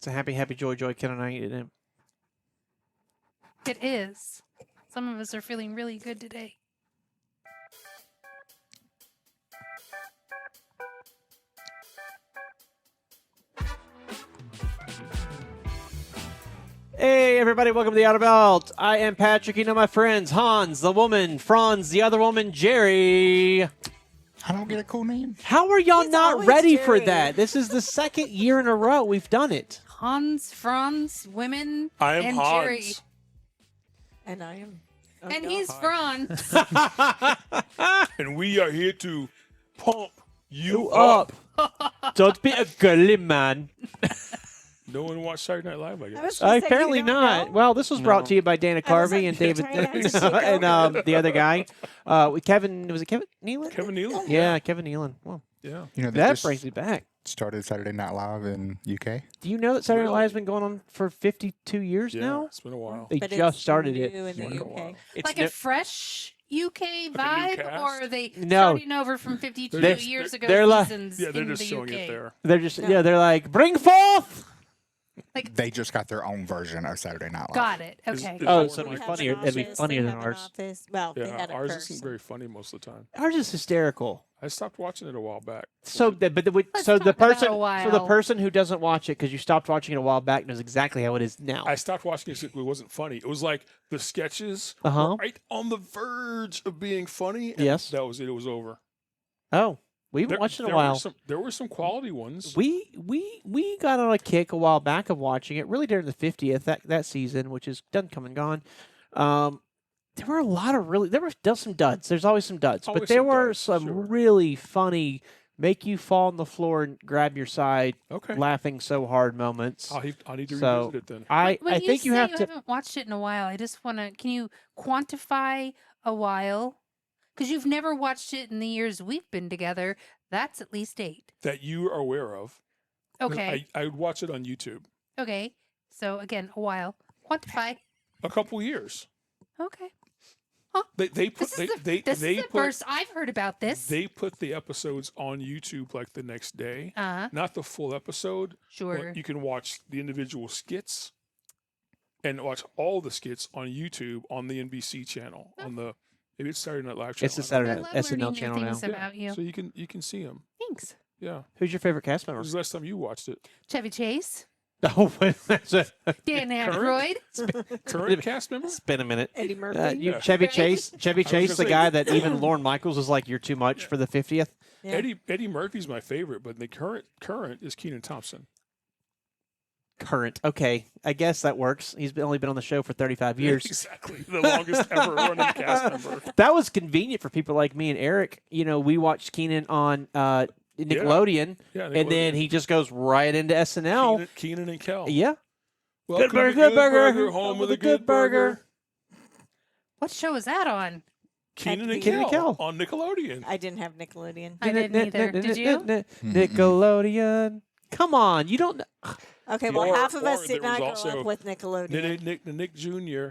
a happy, happy, joy, Ken and I eat it. It is. Some of us are feeling really good today. Hey, everybody, welcome to the Outer Belt. I am Patrick. You know my friends, Hans, the woman, Franz, the other woman, Jerry. I don't get a cool name. How are y'all He's not always ready for Jerry. that? This is the second year in a row we've done it. Hans, Franz, women, I am and Hans. Jerry. And I am. Oh, And no. he's Franz. And we are here to pump you You up. up. Don't be a girly man. No one watched Saturday Night Live, I I guess. was gonna say, you Apparently don't not. know? Well, this was brought to you by Dana I was Carvey like, and David trying not to take and over. the other guy. Kevin, was it Kevin Nealon? Kevin Nealon. Yeah, Kevin Nealon. Well, Yeah. You know, they that just brings me back. started Saturday Night Live in UK. Do you know that Saturday Night Really? Live has been going on for 52 years Yeah, now? it's been a while. They But just it's started new it. in the Been a UK. while. It's Like a fresh UK vibe, cast? or are they No. starting over from 52 They're- years ago they're like- seasons Yeah, they're in just the showing UK? it there. They're just No. they're like, bring forth. They just got their own version of Saturday Night Live. Got it. Is- Okay. is Oh, it so more it'd be like- funnier. It'd be funnier than ours. Well, they Yeah, had it ours first. isn't very funny most of the time. Ours is hysterical. I stopped watching it a while back. So, the Let's so the talk about person, a so the while. person who doesn't watch it because you stopped watching it a while back knows exactly how it is now. I stopped watching it because it wasn't funny. It was like the sketches Uh-huh. were right on the verge of being funny. And Yes. that was it. It was over. Oh, we haven't watched it in a while. There were some quality ones. We got on a kick a while back of watching it, really during the 50th that season, which is done, come and gone. There were a lot of there were some duds. There's always some duds, but Always there some were duds, some sure. really funny, make you fall on the floor and grab your side, Okay. laughing so hard moments. I need to So- revisit it then. I When think you say have you to. haven't watched it in a while, I just want to. Can you quantify a while? Because you've never watched it in the years we've been together. That's at least 8. That you are aware of. Okay. I would watch it on YouTube. Okay. So again, a while. Quantify. A couple years. Okay. They put This is they the put first I've heard about this. they put the episodes on YouTube like the next day. Uh-huh. Not the full episode. Sure. But you can watch the individual skits and watch all the skits on YouTube on the NBC channel on the maybe it's Saturday Night Live channel. It's the I don't I Saturday know. love SNL learning new channel now. things about you. So you can see them. Thanks. Yeah. Who's your favorite cast member? When was the last time you watched it? Chevy Chase, Oh, that's a, Dan Aykroyd. Current cast member? it's been a minute. Eddie Murphy. Yeah. Chevy Right? Chase, gonna the say- guy that even Lorne Michaels was like, "You're too much for the 50th." Yeah. Eddie Murphy's my favorite, but the current is Kenan Thompson. Current, okay, I guess that works. Only been on the show for 35 years. Exactly. The longest ever running cast member. That was convenient for people like me and Eric. You know, we watched Keenan on Nickelodeon, Yeah. and then he just goes right into SNL. Keenan and Kel. Yeah, Welcome burger, to good burger, home of the good burger. What show is that on? Keenan and Keenan and Kel Kel. on Nickelodeon. I didn't have Nickelodeon. I didn't either. Did you? Nickelodeon. Come on, you don't. Okay, well, Or- half of us or did there not was grow also up with Nickelodeon. Nick Jr.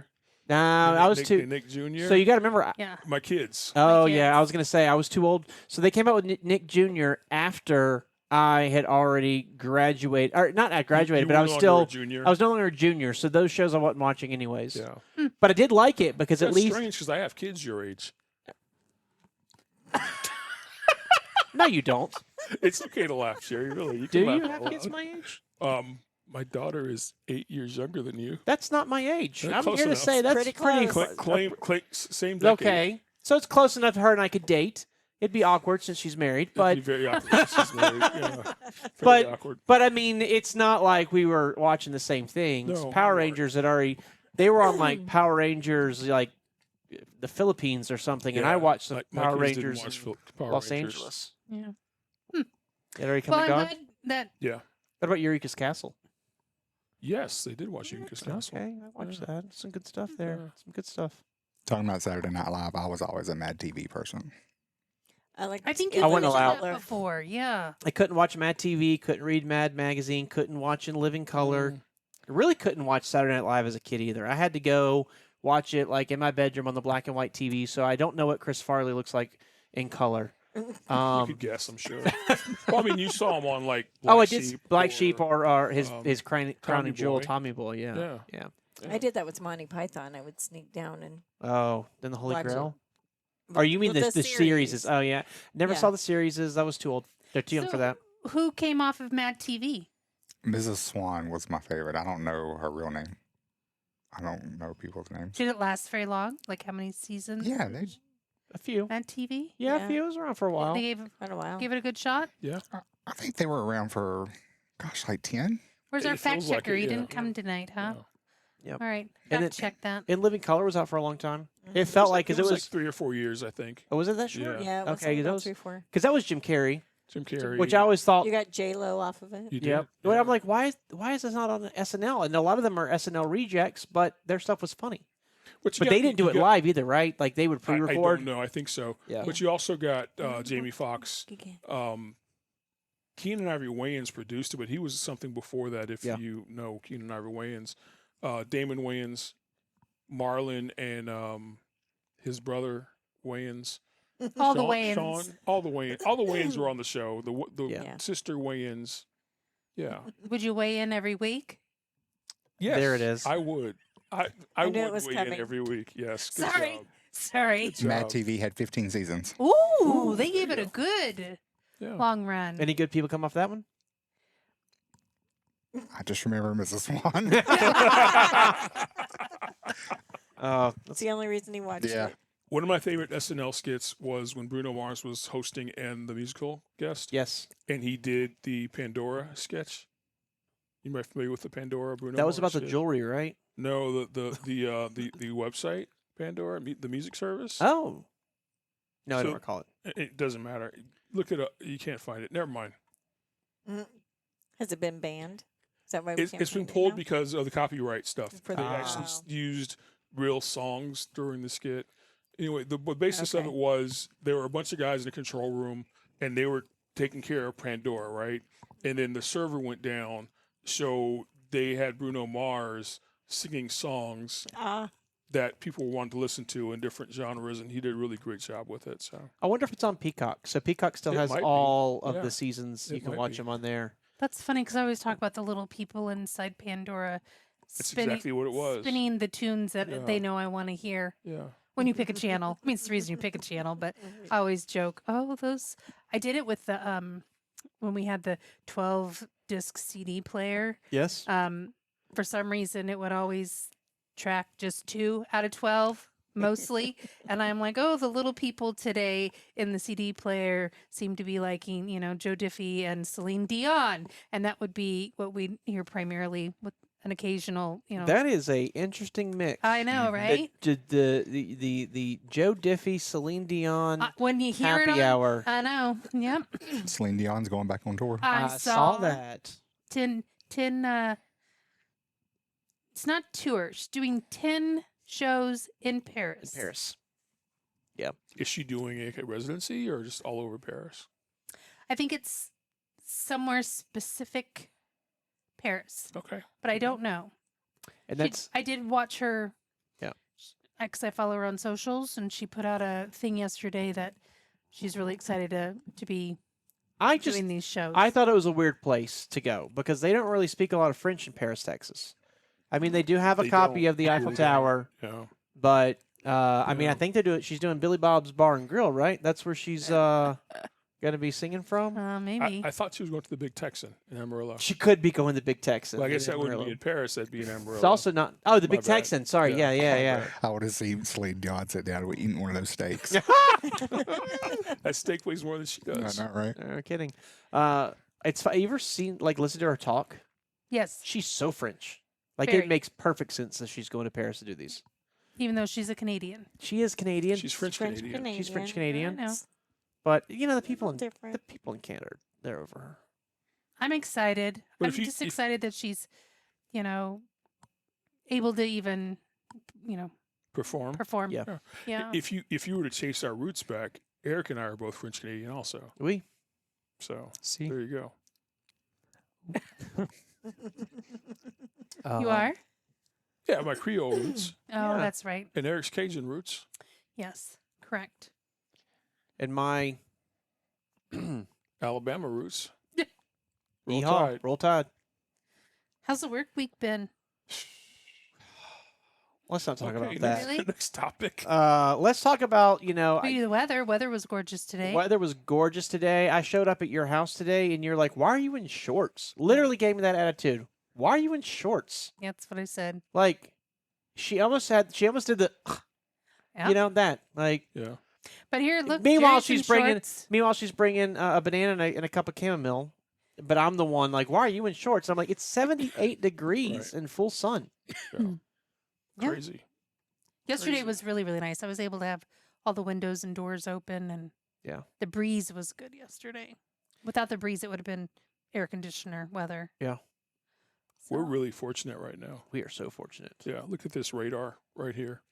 Nah, I was too. Nick Jr. So you got to remember. Yeah. My kids. Oh My yeah, kids. I was gonna say I was too old. So they came out with Nick Jr. after I had already graduated, or not I graduated, You but I were was no still. longer a junior. I was no longer a junior, so those shows I wasn't watching anyways. Yeah. But I did like it because That's at least strange because I have kids your age. no, you don't. It's okay to laugh, Sherry. Really, you Do can you laugh have out kids loud. my age? My daughter is 8 years younger than you. That's not my age. That's I'm close here to enough. say that's Pretty pretty. close. Same decade. Okay, so it's close enough for her and I could date. It'd be awkward since she's married, It'd but be very awkward. She's married. Yeah. Very But- awkward. but I mean, it's not like we were watching the same things. No, Power we weren't. Rangers had already. They were on like Power Rangers, like the Philippines or something, and Yeah, I watched the my Power kids didn't Rangers watch in Power Los Rangers. Angeles. Yeah. It already come Well, and I'm gone. glad that Yeah. What about Eureka's Castle? Yes, they did watch Eureka's Castle. Okay, I watched Yeah. that. Some good stuff there. Yeah. Some good stuff. Talking about Saturday Night Live, I was always a Mad TV person. I think it you I wasn't was allowed. mentioned that before. Yeah. I couldn't watch Mad TV, couldn't read Mad Magazine, couldn't watch In Living Color. I really couldn't watch Saturday Night Live as a kid either. I had to go watch it like in my bedroom on the black and white TV, so I don't know what Chris Farley looks like in color. You Um, could guess, I'm sure. Well, I mean, you saw him on like oh, I Black did Sheep Black Sheep or his um, crown Tommy and jewel, Boy. Tommy Boy. Yeah. Yeah. Yeah. I did that with Monty Python. I would sneak down and Oh, then the Holy watch it. Grail. Or you mean With the series? Is, oh yeah, never Yeah. saw the series. I was too old. They're too young for So, that. Who came off of Mad TV? Mrs. Swan was my favorite. I don't know her real name. I don't know people's names. Did it last very long? Like how many seasons? Yeah, they. A few. Mad TV. Yeah, a Yeah. few. It was around for a while. They Quite a while. gave it a good shot. I think they were around for, gosh, like 10. Where's It our fact feels like checker? it, He yeah. didn't come tonight, huh? Yeah. Yep. All right, And fact it- check that. And Living Color was out for a long time. It Mhm. felt like because it it was was. like 3 or 4 years, I think. Oh, was it that short? Yeah. Yeah, it was Okay, only about those- 3 or 4. Because that was Jim Carrey, Jim Carrey. which I always thought. You got J-Lo off of it. You did. Yep. Yeah. But I'm like, why is this not on SNL? And a lot of them are SNL rejects, but their stuff was funny. But But they didn't do it live either, right? Like they would I pre-record. don't know. I think so. Yeah. But you also got Jamie Foxx. Gigan. Keenan Ivory Wayans produced it, but he was something before that. If Yeah. you know Keenan Ivory Wayans, Damon Wayans, Marlon, and his brother Wayans. All the Sean- Wayans. Sean, all the Wayans were on the show. The Yeah. sister Wayans. Yeah. Would you weigh in every week? Yes. There it is. I would. I I knew it would was weigh in coming. every week. Yes. Good Sorry. job. Sorry. Good job. Mad TV had 15 seasons. Ooh, they gave it a good Yeah. long run. Any good people come off that one? I just remember Mrs. Swan. Oh, That's the only reason he watched Yeah. it. One of my favorite SNL skits was when Bruno Mars was hosting and the musical guest, yes. and he did the Pandora sketch. You might be familiar with the Pandora Bruno? That was about Mars the skit? jewelry, right? No, the website Pandora, the music service. Oh. No, I don't So- recall it. It doesn't matter. Look it up. You can't find it. Never mind. Has it been banned? Is that why we It's can't been find it pulled now? because of the copyright stuff. For They the- actually Wow. used real songs during the skit. Anyway, the basis of Okay. it was there were a bunch of guys in the control room, and they were taking care of Pandora, right? And then the server went down, so they had Bruno Mars singing songs Ah, that people wanted to listen to in different genres, and he did a really great job with it. So I wonder if it's on Peacock. So Peacock still It has might be. all of Yeah. the seasons. You It can might watch be. them on there. That's funny because I always talk about the little people inside Pandora that's exactly what it was. spinning the tunes that Yeah. they know I want to hear Yeah. when you pick a channel. I mean, it's the reason you pick a channel, but I always joke, oh, those. I did it with the when we had the 12 disc CD player. Yes. For some reason, it would always track just 2 out of 12 mostly. And I'm like, oh, the little people today in the CD player seem to be liking, Joe Diffie and Celine Dion. And that would be what we hear primarily with an occasional, That is a interesting mix. I know, right? The Joe Diffie, Celine Dion When you hear it happy on, hour. I know. Yep. Celine Dion's going back on tour. I saw that. 10, it's not tour. She's doing 10 shows in Paris. In Paris. Is she doing a residency or just all over Paris? I think it's somewhere specific Paris, Okay. but I don't know. And She- that's I did watch her. Yeah. Because I follow her on socials, and she put out a thing yesterday that she's really excited to be I just doing these shows. I thought it was a weird place to go because they don't really speak a lot of French in Paris, Texas. I mean, they do have a They copy don't. of the They Eiffel really don't. Tower, Yeah. but I mean, I Yeah. think she's doing Billy Bob's Bar and Grill, right? That's where she's going to be singing from. maybe. I thought she was going to the Big Texan in Amarillo. She could be going to Big Texan. Well, I in guess that wouldn't Amarillo. be in Paris. That'd be in Amarillo. It's also not. Oh, the My Big bad. Texan. Sorry. Yeah, my yeah. bad. I would have seen Celine Dion sit down and eating one of those steaks. That steak weighs more than she I does. know, right? No kidding. It's you ever seen listen to her talk? yes, She's so French. Like Very. it makes perfect sense that she's going to Paris to do these. even though she's a Canadian. She is Canadian. She's French French Canadian. Canadian. She's French I Canadian. know. But the people in different. the people in Canada, they're over her. I'm excited. But I'm if you- just if- excited that she's, able to even, Perform. perform. Yeah. Yeah. If you were to chase our roots back, Eric and I are both French Canadian also. Oui. So See. there you go. You are? Yeah, my Creole roots Oh, Yeah. that's right. and Eric's Cajun roots. Yes, correct. And my Alabama roots. Roll Yeehaw. Tide. Roll Tide. How's the work week been? Let's not talk about Okay, that. Really? Next topic. Let's talk about, you know, Maybe the weather. Weather was gorgeous today. weather was gorgeous today. I showed up at your house today, and you're like, "Why are you in shorts?" Literally gave me that attitude. Why are you in shorts? Yeah, that's what I said. Like, she almost did the, Yeah. you know, that. Like, Yeah. But here, look. meanwhile, Jerry's in she's bringing a banana and a cup of chamomile, but I'm the one like, "Why are you in shorts?" I'm like, "It's 78 degrees in full sun." Yeah. Crazy. Yesterday Crazy. was really, really nice. I was able to have all the windows and doors open, and Yeah. the breeze was good yesterday. Without the breeze, it would have been air conditioner weather. Yeah. We're So- really fortunate right now. We are so fortunate. Yeah. Look at this radar right here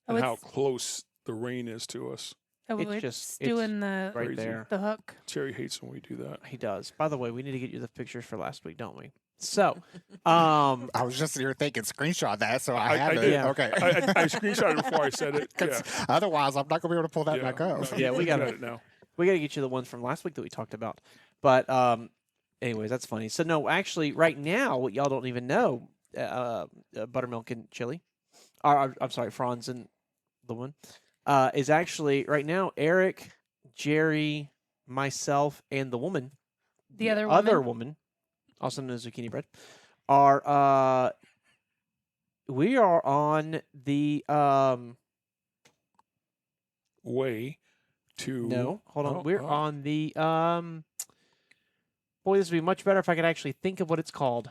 Oh, and how it's- close the rain is to us. Oh, It's it's just- doing the Right Crazy. there. the hook. Terry hates when we do that. He does. By the way, we need to get you the pictures for last week, don't we? So, I was just here thinking, screenshot that, so I I have did. it. Yeah. Okay. I screenshotted it before I said it. Yeah. Otherwise, I'm not going to be able to pull that Yeah. back up. No, Yeah, we got gotta- it now. we got to get you the ones from last week that we talked about. But anyways, that's funny. So no, actually, right now, what y'all don't even know, buttermilk and chili, or I'm sorry, Franz and the one, is actually right now Eric, Jerry, myself, and the woman, The other woman, also known as zucchini bread, are we are on the Way to no, hold on, Oh, we're oh. on the boy, this would be much better if I could actually think of what it's called.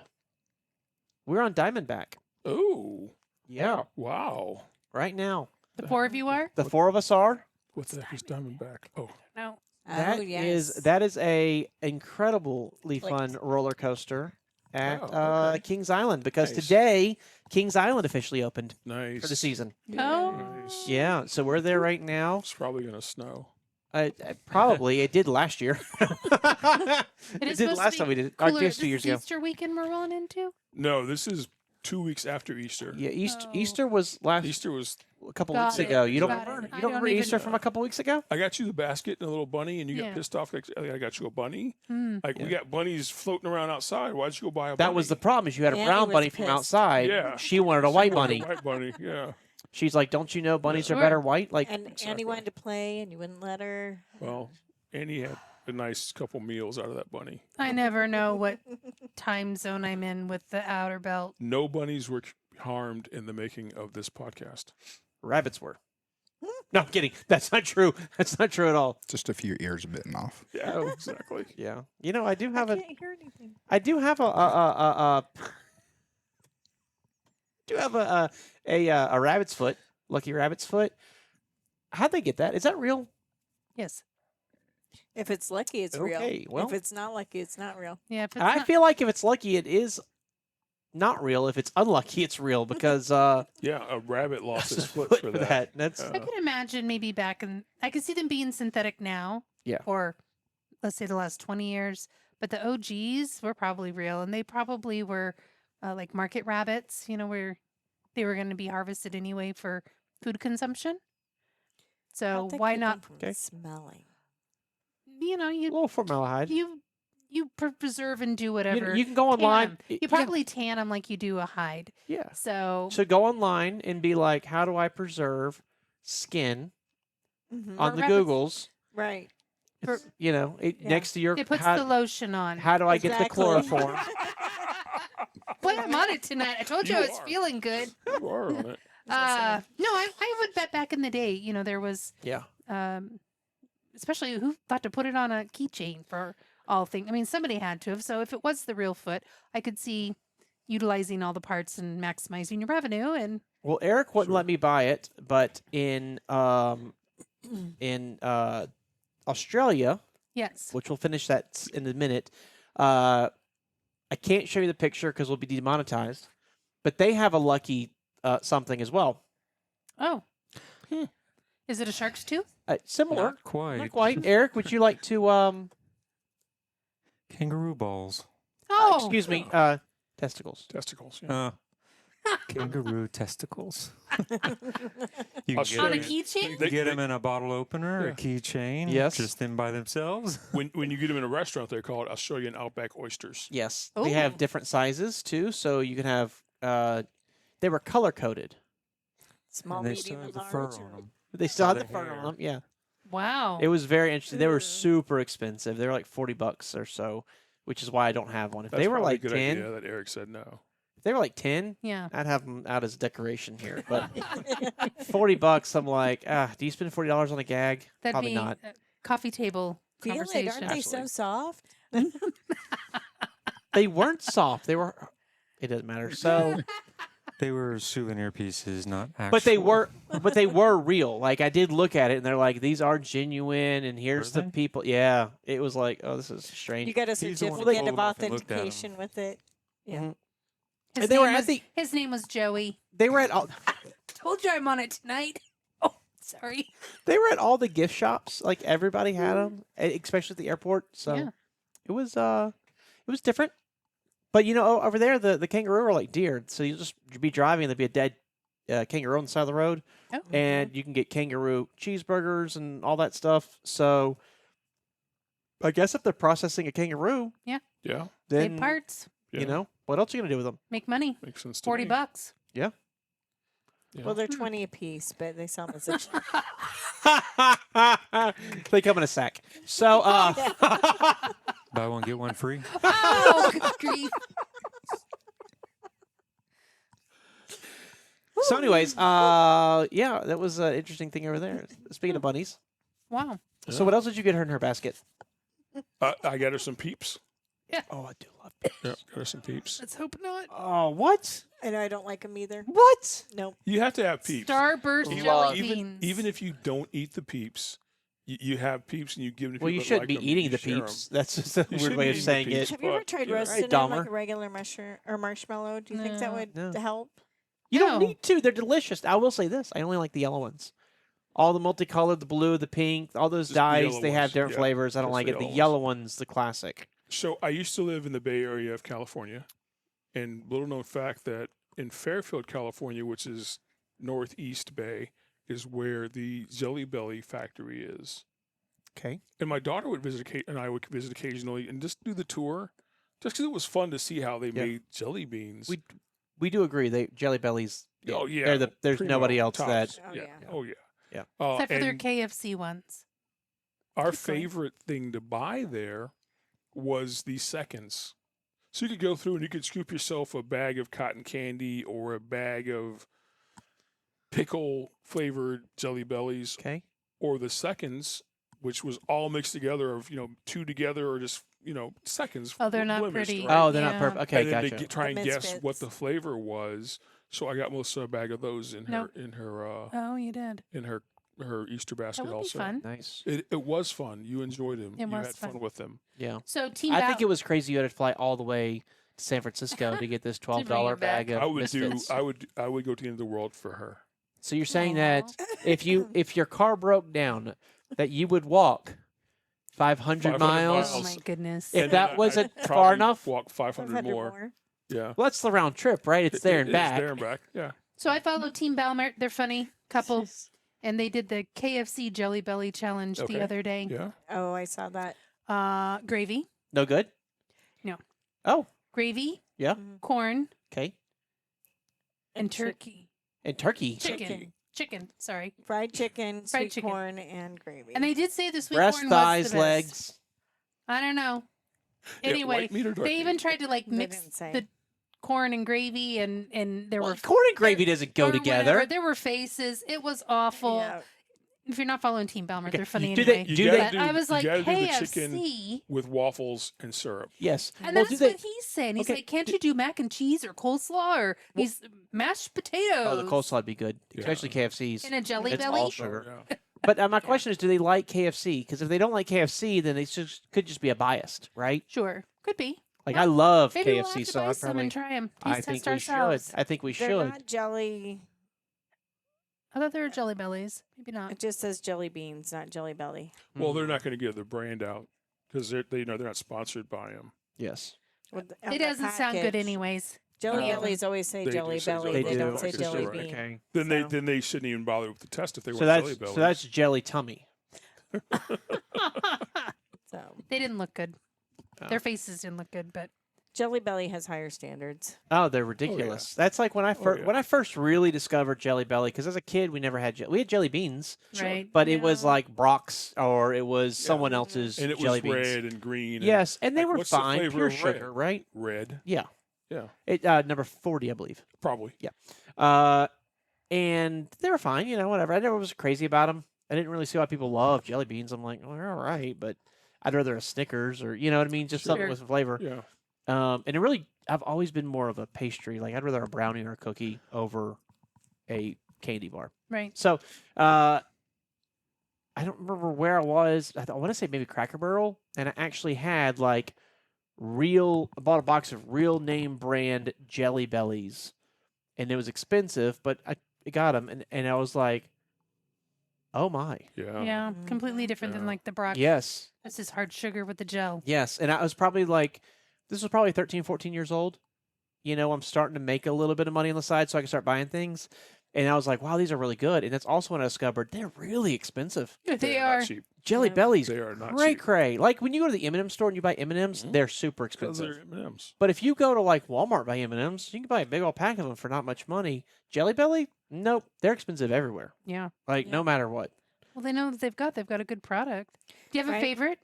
We're on Diamondback. Oh, Yeah, wow. right now. The four of you are? The four of us are. What the heck is Diamondback? Oh, No. That Oh, is yes. that is a incredibly Like- fun roller coaster at Oh, okay. Kings Island because Nice. today Kings Island officially opened nice. for the season. Oh. Nice. Yeah, so we're there right now. It's probably gonna snow. Probably it did last year. it is did supposed to last be time we did it. Or Cooler. just 2 This years is ago. Easter weekend we're rolling into? No, this is 2 weeks after Easter. Yeah, Oh. Easter was last Easter was. a couple Got weeks it. ago. You don't Got remember? it. You I don't don't remember even- Easter from a couple weeks ago? I got you the basket and a little bunny, and you Yeah. got pissed off. Like, I got you a bunny. Hmm. Like we Yeah. got bunnies floating around outside. Why'd you go buy a bunny? That was the problem. Is you had a Annie brown was bunny from pissed. outside. Yeah. She wanted a She white wanted bunny. a White bunny. Yeah. She's like, "Don't you know bunnies are Sure. better white?" Like, And Exactly. Annie wanted to play, and you wouldn't let her. Well, Annie had a nice couple meals out of that bunny. I never know what time zone I'm in with the outer belt. No bunnies were harmed in the making of this podcast. rabbits were. No, I'm kidding. That's not true. That's not true at all. Just a few ears bitten off. Yeah, exactly. Yeah. You know, I do have I a. can't hear anything. I do have a rabbit's foot, lucky rabbit's foot. How'd they get that? Is that real? Yes. If it's lucky, it's real. Okay, well- if it's not lucky, it's not real. Yeah. If it's I not- feel like if it's lucky, it is not real. If it's unlucky, it's real because Yeah, a rabbit lost his foot foot for that. That's Uh, I could imagine maybe back in. I could see them being synthetic now. Yeah. Or let's say the last 20 years. But the OGs were probably real, and they probably were like market rabbits. You know, where they were going to be harvested anyway for food consumption. I So don't think why keep 'em not? from Okay. smelling? You know, a you little formaldehyde. preserve and do You, whatever. you can go Tan online. 'em. Yeah, You probably tan them like you do a hide. yeah. So So go online and be like, how do I preserve skin Mhm. on the rabbits- Googles? Right. For- It's, you know, Yeah. next to your it puts how, the lotion on. how do I get the Exactly. chloroform? Boy, I'm on it tonight. I told you, I You was are. feeling good. You are on it. No, I would bet back in the day, you know, there was, Yeah. especially who thought to put it on a keychain for all things. I mean, somebody had to have. So if it was the real foot, I could see utilizing all the parts and maximizing your revenue. And Well, Eric wouldn't Sure. let me buy it, but in Australia, yes, which we'll finish that in a minute, I can't show you the picture because we'll be demonetized. But they have a lucky something as well. oh, is it a shark's tooth? Similar, Not quite. not quite. Eric, would you like to? Kangaroo balls. Oh, Excuse me, testicles. Testicles. Yeah. Kangaroo testicles. You I'll can show On a you. keychain? They- get them in a bottle opener, Yeah. a keychain, Yes. just them by themselves. When you get them in a restaurant, they call it. I'll show you an Outback oysters. Yes, they have Ooh. different sizes too, so you can have. They were color coded. Small, and they medium, still have and the large. fur or- on them. They still Oh, have the the fur hair. on them. Yeah, Wow. it was very interesting. They were Ugh. super expensive. They were like $40 or so, which is why I don't have one. If That's they were probably like a good 10, idea that Eric said no. if they were like 10, yeah. I'd have them out as decoration here. But $40, I'm like, do you spend $40 on a gag? That'd Probably be not. a coffee table Feel it, conversation. aren't they so Absolutely. soft? They weren't soft. They were. It doesn't matter. So, They were souvenir pieces, not actual. but they were real. Like I did look at it, and they're like, these are genuine, and here's Were the they? people. Yeah, it was like, oh, this is strange. You got a He's the one that certificate pulled of 'em off and looked at 'em. authentication with it. Yeah. Mhm. His, And they were name at was, the- his name was Joey. They were at all. Told you I'm on it tonight. Oh, sorry. They were at all the gift shops. Like everybody had them, especially at the airport. So Yeah. it was different. But over there, the kangaroo are like deer. So you just be driving, and there'd be a dead kangaroo on the side of the road, Oh. and you can get kangaroo cheeseburgers and all that stuff. So I guess if they're processing a kangaroo, Yeah, Save then parts. yeah. what else are you gonna do with them? Make money. Makes sense to $40. me. bucks. Yeah. Well, they're 20 a piece, but they sell them as a They come in a sack. So Buy one, get one free. Oh, good grief. so anyways, yeah, that was an interesting thing over there. Speaking of bunnies, Wow. so what else did you get her in her basket? I got her some Peeps. Oh, I do love. Yeah, got her some Peeps. Let's hope not. Oh, what? I know I don't like them either. What? Nope. You have to have Peeps. Starburst Even- jelly even beans. even if you don't eat the Peeps, you have Peeps and you give them to Well, you people that shouldn't like be 'em, eating you the share 'em. peeps. That's just a You weird shouldn't way be of eating the saying Peeps. it. Have you ever But, tried yeah. roasting them Dahmer. like a regular mushroom or marshmallow? Do you think that No. would No. help? You don't No. need to. They're delicious. I will say this: I only like the yellow ones. All the multicolored, the blue, the pink, all those Just the dyes, yellow they have ones. different Yeah, flavors. I don't just like the it. The yellow yellow one's the classic. So I used to live in the Bay Area of California, and little known fact that in Fairfield, California, which is Northeast Bay, is where the Jelly Belly factory is. Okay. And my daughter would visit, and I would visit occasionally, and just do the tour, just because it was fun to see how they Yeah. made jelly beans. We do agree. They Jelly Bellies. Oh yeah, There's primo, nobody else tops. that. Oh, yeah. yeah. Oh yeah. Yeah. Except for their and KFC ones. our Keep going. favorite thing to buy there was the seconds. So you could go through and you could scoop yourself a bag of cotton candy or a bag of pickle flavored Jelly Bellies, Okay. or the seconds, which was all mixed together of two together or just seconds. Oh, they're not blemished, pretty. right? Oh, they're not Yeah. perfect. Okay, and then gotcha. to try The and guess what Misfits. the flavor was. So I got Melissa a bag of those in Nope. her Oh, you did. her Easter basket That would be also. fun. Nice. It was fun. You enjoyed them. It You was had fun. fun with them. Yeah. So Team I Bal- think it was crazy. You had to fly all the way to San Francisco to get this $12 it back. bag of I would Misfits. I would go to the end of the world for her. So you're saying Aw. that if your car broke down, that you would walk 500 500 miles? Oh miles. my goodness. If And that then wasn't I'd far probably enough? walk 500 more. Yeah. Well, that's the round trip, right? It's there and It is back. there and back. Yeah. So I follow Team Balmert. They're funny couple, and they did the KFC Jelly Belly challenge Okay. the other day. Yeah. Oh, I saw that. Gravy, No good? No. Oh, gravy, yeah. corn, Okay. and turkey. And turkey. Chicken. Sorry. Fried chicken, Fried sweet chicken. corn, and gravy. And they did say the sweet Breast, corn thighs, was the best. legs. I don't know. Yeah, Anyway, white meat or dark they even meat? tried to like They mix didn't say. the corn and gravy, and there Well, were corn and gravy doesn't go or together. whatever. There were faces. It was awful. Yeah. If you're not following Team Balmer, Okay, they're funny do they- anyway. You do gotta they- But do- I was you like, gotta do the chicken KFC. with waffles and syrup. Yes. And Well, that's do they? what he's saying. He's Okay, like, can't you do mac and cheese or coleslaw or these mashed potatoes? Oh, the coleslaw'd be good, Yeah. especially KFC's. in a jelly It's belly? all sugar. Yeah. But my question is, do they like KFC? Because if they don't like KFC, then it could just be a biased, right? Sure, could be. Like Yeah. I love Maybe we'll KFC, have to so buy I some probably and try them. I think we should. I think we They're should. not jelly. I thought they were jelly bellies. Maybe not. It just says jelly beans, not jelly belly. Well, Mm. they're not going to give the brand out because they're not sponsored by them. Yes. With on It the doesn't sound good package. anyways. Jelly Any of bellies always say They do jelly say belly. jelly They do. don't say Right, jelly right. bean. Okay. Then they shouldn't even bother with the test if they So were that's jelly bellies. so that's jelly tummy. So They didn't look good. Oh. Their faces didn't look good, but Jelly Belly has higher standards. Oh, they're ridiculous. That's like when I first yeah. when I first really discovered Jelly Belly, because as a kid we never had we had jelly beans, right. but it was Yeah. like Brock's or it was someone else's and it jelly was beans. red and green. And Yes, and they like, were what's the fine, flavor pure of sugar, right? red. Yeah, Yeah, it number 40, I believe. probably. And they were fine, whatever. I never was crazy about them. I didn't really see why people love jelly beans. I'm like, well, they're all right, but I'd rather a Snickers or you know what I mean, just something Sure. with flavor. Yeah. And it really, I've always been more of a pastry. Like I'd rather a brownie or a cookie over a candy bar. Right. So, I don't remember where I was. I want to say maybe Cracker Barrel, and I actually had like I bought a box of real name brand Jelly Bellies, and it was expensive, but I got them, and I was like, oh my, Yeah. Yeah. Completely different than Yeah. like the Brock. yes, That's just hard sugar with the gel. yes, and I was probably like, this was probably 13, 14 years old. I'm starting to make a little bit of money on the side, so I can start buying things. And I was like, wow, these are really good. And that's also when I discovered they're really expensive. They They're are. not cheap. Jelly Yeah. Bellies, They are not cray cheap. cray. Like when you go to the M&M store and you buy M&Ms, Mhm. they're super Because expensive. they're M&Ms. But if you go to like Walmart buy M&Ms, you can buy a big old pack of them for not much money. Jelly Belly, nope, they're expensive everywhere. Yeah. Like no Yeah. matter what. Well, they know that they've got a good product. Do you have a Right. favorite?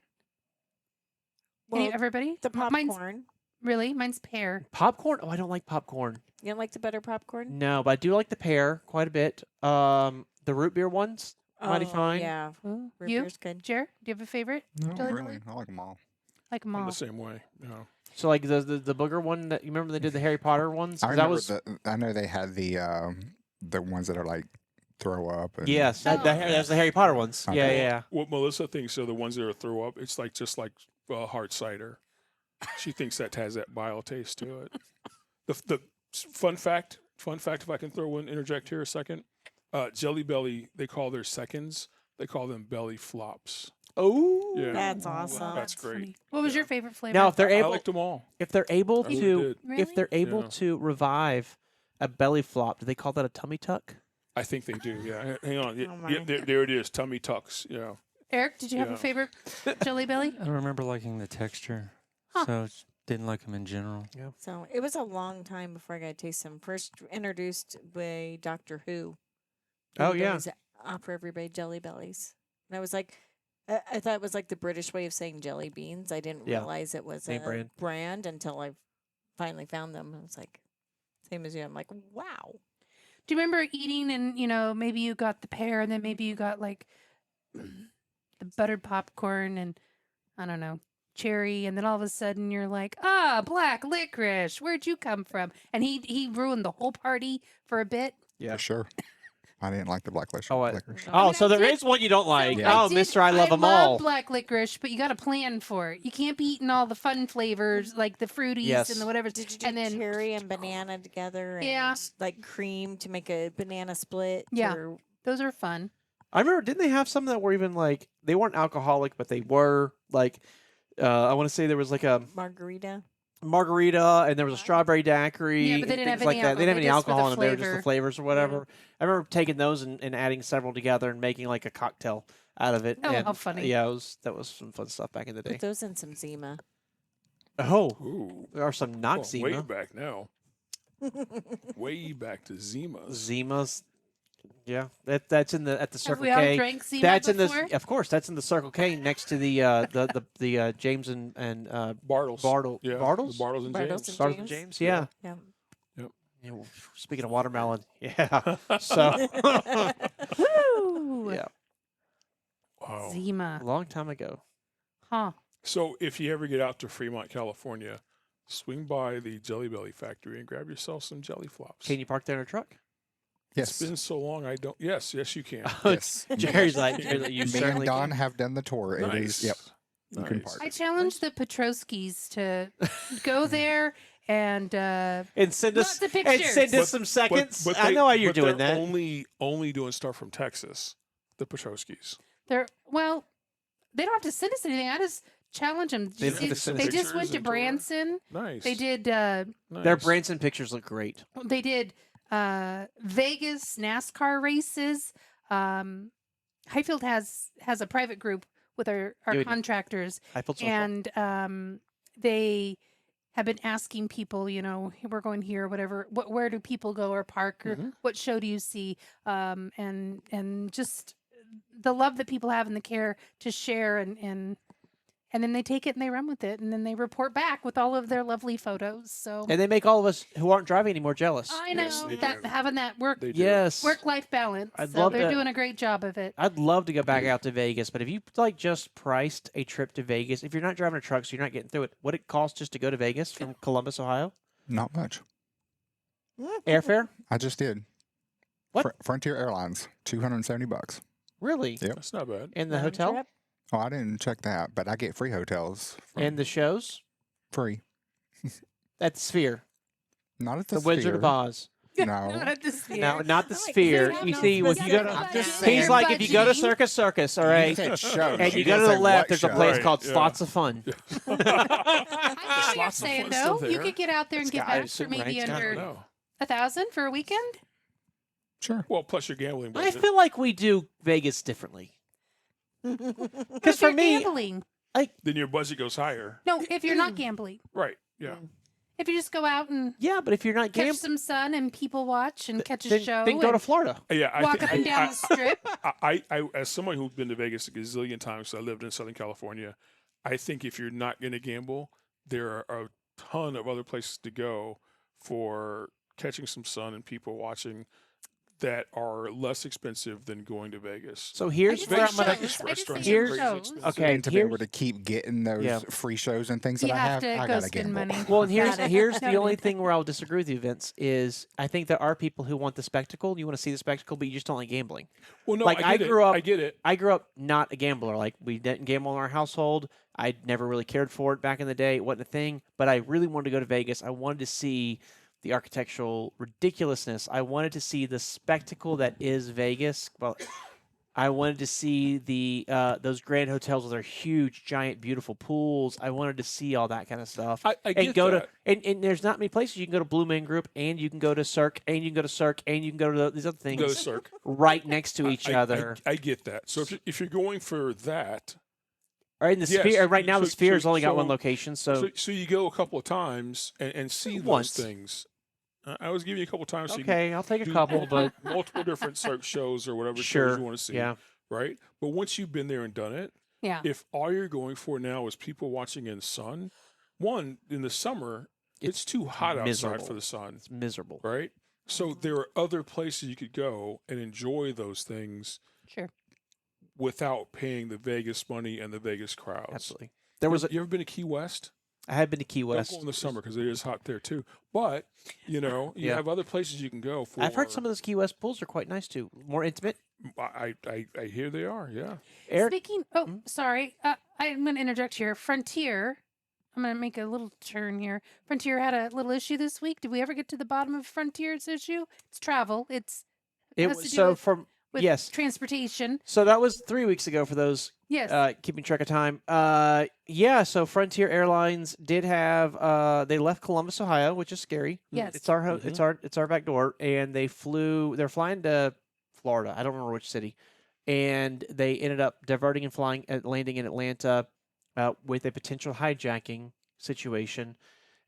Well, Everybody? the Mine's popcorn. really mine's pear. Popcorn? Oh, I don't like popcorn. You don't like the butter popcorn? No, but I do like the pear quite a bit. The root beer ones, mighty fine. Yeah, Ooh. root You, beer's good. Jer? Do you have a favorite? No, Jelly really. Belly? I like them all. Like them I'm all. the same way. Yeah. So like the booger one that you remember they did the Harry Potter ones? I 'Cause remember that was I know they had the ones that are like throw up. And, yes, Oh. that's the Harry Potter ones. Okay. Yeah, yeah. What Melissa thinks are the ones that are throw up. It's like just like hard cider. She thinks that has that bile taste to it. The fun fact, if I can throw in interject here a second. Jelly Belly, they call their seconds. They call them belly flops. Oh, Yeah. That's awesome. That's great. funny. What was Yeah. your favorite flavor? Now if they're I able liked them all. if they're able I really to did. Really? if they're able Yeah. to revive a belly flop, do they call that a tummy tuck? I think they do. Yeah. Hang on. Oh, my. Yeah, there it is. Tummy tucks. Yeah. Eric, did you have Yeah. a favorite Jelly Belly? I don't remember liking the texture, Huh. so didn't like them in general. So it was a long time before I got to taste them. First introduced by Doctor Who. Oh, He yeah. always offer everybody jelly bellies. And I was like, I thought it was like the British way of saying jelly beans. I didn't Yeah. realize it was Same a brand. until I finally found them. I was like, same as you. I'm like, wow. Do you remember eating and maybe you got the pear and then maybe you got like the buttered popcorn and I don't know, cherry, and then all of a sudden you're like, black licorice, where'd you come from? And he ruined the whole party for a bit. Yeah. For sure. I didn't like the black licorice. Oh, licorice. Oh, mean, so I there did- is one you don't like. Yeah. Oh, Mister, I love them love all. black licorice, but you got to plan for it. You can't be eating all the fun flavors like the fruities Yes. and the whatever. Did you do and then cherry and banana together? And Yeah. like cream to make a banana split? Yeah. Or, those are fun. I remember, didn't they have some that were even like they weren't alcoholic, but they were like, I want to say there was like a margarita. margarita and there was a strawberry daiquiri. Yeah, but they and didn't have things like any that. They didn't have any alcohol, alcohol they in them. just They for were the just the flavors or whatever. I remember taking those and adding several together and making like a cocktail out of it. Oh, and, how funny. Yeah, that was some fun stuff back in the day. Put those in some Zima. Oh, Ooh. there are some not Going way Zima. back now. Way back to Zimas. Zimas. Yeah, that's at the Have Circle we all K. drank Zima That's before? in the of course that's in the Circle K next to the James and Bartles. Bartle Yeah. Bartles The Bartles and Bartles James. and Bartles and James. Yeah. Yeah. Yeah, well, speaking of watermelon, yeah. So Woo! yeah, Wow. Zima. a long time ago. Huh. So if you ever get out to Fremont, California, swing by the Jelly Belly factory and grab yourself some jelly flops. Can you park there in a truck? It's Yes. been so long, I don't. Yes, you can. Yes. Jerry's like, you Me and certainly Don can. have done the tour. It Nice. is, yep. You can Nice. park. I challenge the Petroskis to go there and And send us lots of and pictures. send us some seconds. I they- know why you're but doing they're that. Only doing stuff from Texas. The Petroskis. they're well, they don't have to send us anything. I just challenge them. They did the They just went pictures to and tour. Branson. Nice. They did. Their Nice. Branson pictures look great. They did Vegas NASCAR races. Hyfield has a private group with our Yeah, we do. contractors, Hyfield Social. and they have been asking people, we're going here, whatever. Where do people go or park, or what show do you see? And just the love that people have and the care to share, and then they take it and they run with it, and then they report back with all of their lovely photos. So And they make all of us who aren't driving anymore jealous. I know Yes, they that do. having that work They do. Yes. life balance. I'd So love they're to- doing a great job of it. I'd love to go back out to Vegas, but if you just priced a trip to Vegas, if you're not driving a truck, so you're not getting through it, what it costs just to go to Vegas from Columbus, Ohio? Not much. Airfare? I just did. What? Frontier Airlines, $270. Really? Yep. That's not bad. And the Round hotel? trip? Oh, I didn't check that, but I get free hotels. And the shows? free. At the Sphere. Not at The the Wizard of Sphere. Oz. No. Not at the Sphere. No, not the I'm like, Sphere. yeah, You no, see, when you go to... I'm just They're He's saying. like, if you go to budgeting. Circus, all You right, said shows. and you You go to didn't the say left, what there's a show. place Right, called yeah. Slots of Fun. I know what you're lots of saying, fun still though. You there. could get out there and It's get got- I back for assume, maybe right? It's got- under No. 1,000 for a weekend. Sure. Well, plus your gambling I budget. feel like we do Vegas differently. Because for If you're me, gambling. Then your budget goes higher. No, if you're not gambling. Right. Yeah. If you just go out and yeah, but if you're not catch gambling, some sun and people watch and catch a show then go to and Florida. Yeah. I walk think, up and down the strip. I, as someone who's been to Vegas a gazillion times, 'cause I lived in Southern California, I think if you're not going to gamble, there are a ton of other places to go for catching some sun and people watching that are less expensive than going to Vegas. So here's just where think I'm gonna. shows. I just think Here's- shows. Okay, And to be here's- able to keep getting those Yeah. free shows and things You that I have have, to I go gotta spend gamble. money. Well, and Got it. here's the Noted. only thing where I'll disagree with you, Vince, is I think there are people who want the spectacle. You want to see the spectacle, but you just don't like gambling. Well, no, Like, I I get grew it. up- I get it. I grew up not a gambler. Like, we didn't gamble in our household. I never really cared for it back in the day. It wasn't a thing. But I really wanted to go to Vegas. I wanted to see the architectural ridiculousness. I wanted to see the spectacle that is Vegas. Well, I wanted to see the those grand hotels with their huge, giant, beautiful pools. I wanted to see all that kind of stuff. I And get go that. to and there's not many places you can go to Blue Man Group, and you can go to Cirque, and you can go to Cirque, and you can go to these other things Go to Cirque. right next to each other. I get that. So if you're going for that, Or in the Yes. Sphere, right now the So- Sphere's so- only got one so- location, so so you go a couple of times and see Once. those things. I was giving you a couple of times. So you okay, I'll take a can do couple, but multiple different Cirque shows or whatever sure, shows you want to see. yeah. Right. But once you've been there and done it, Yeah. if all you're going for now is people watching in sun, one in the summer it's too hot outside miserable. for the sun. It's miserable. Right. So Mm-hmm. there are other places you could go and enjoy those things Sure. without paying the Vegas money and the Vegas crowds. Absolutely. There was a, You ever been to Key West? I had been to Key Don't West. go in the summer because it is hot there too. But you Yeah. have other places you can go for. I've heard some of those Key West pools are quite nice too. More intimate. I hear they are. Yeah. Eric, Speaking. Oh, sorry. I'm going to interject here. Frontier. I'm going to make a little turn here. Frontier had a little issue this week. Did we ever get to the bottom of Frontier's issue? It's travel. It it has was to do so with- from with yes. transportation. So that was 3 weeks ago for those Yes. keeping track of time. Yeah. So Frontier Airlines did have they left Columbus, Ohio, which is scary. Yes. It's our it's our back door, and they're flying to Florida. I don't remember which city, and they ended up diverting and landing in Atlanta with a potential hijacking situation,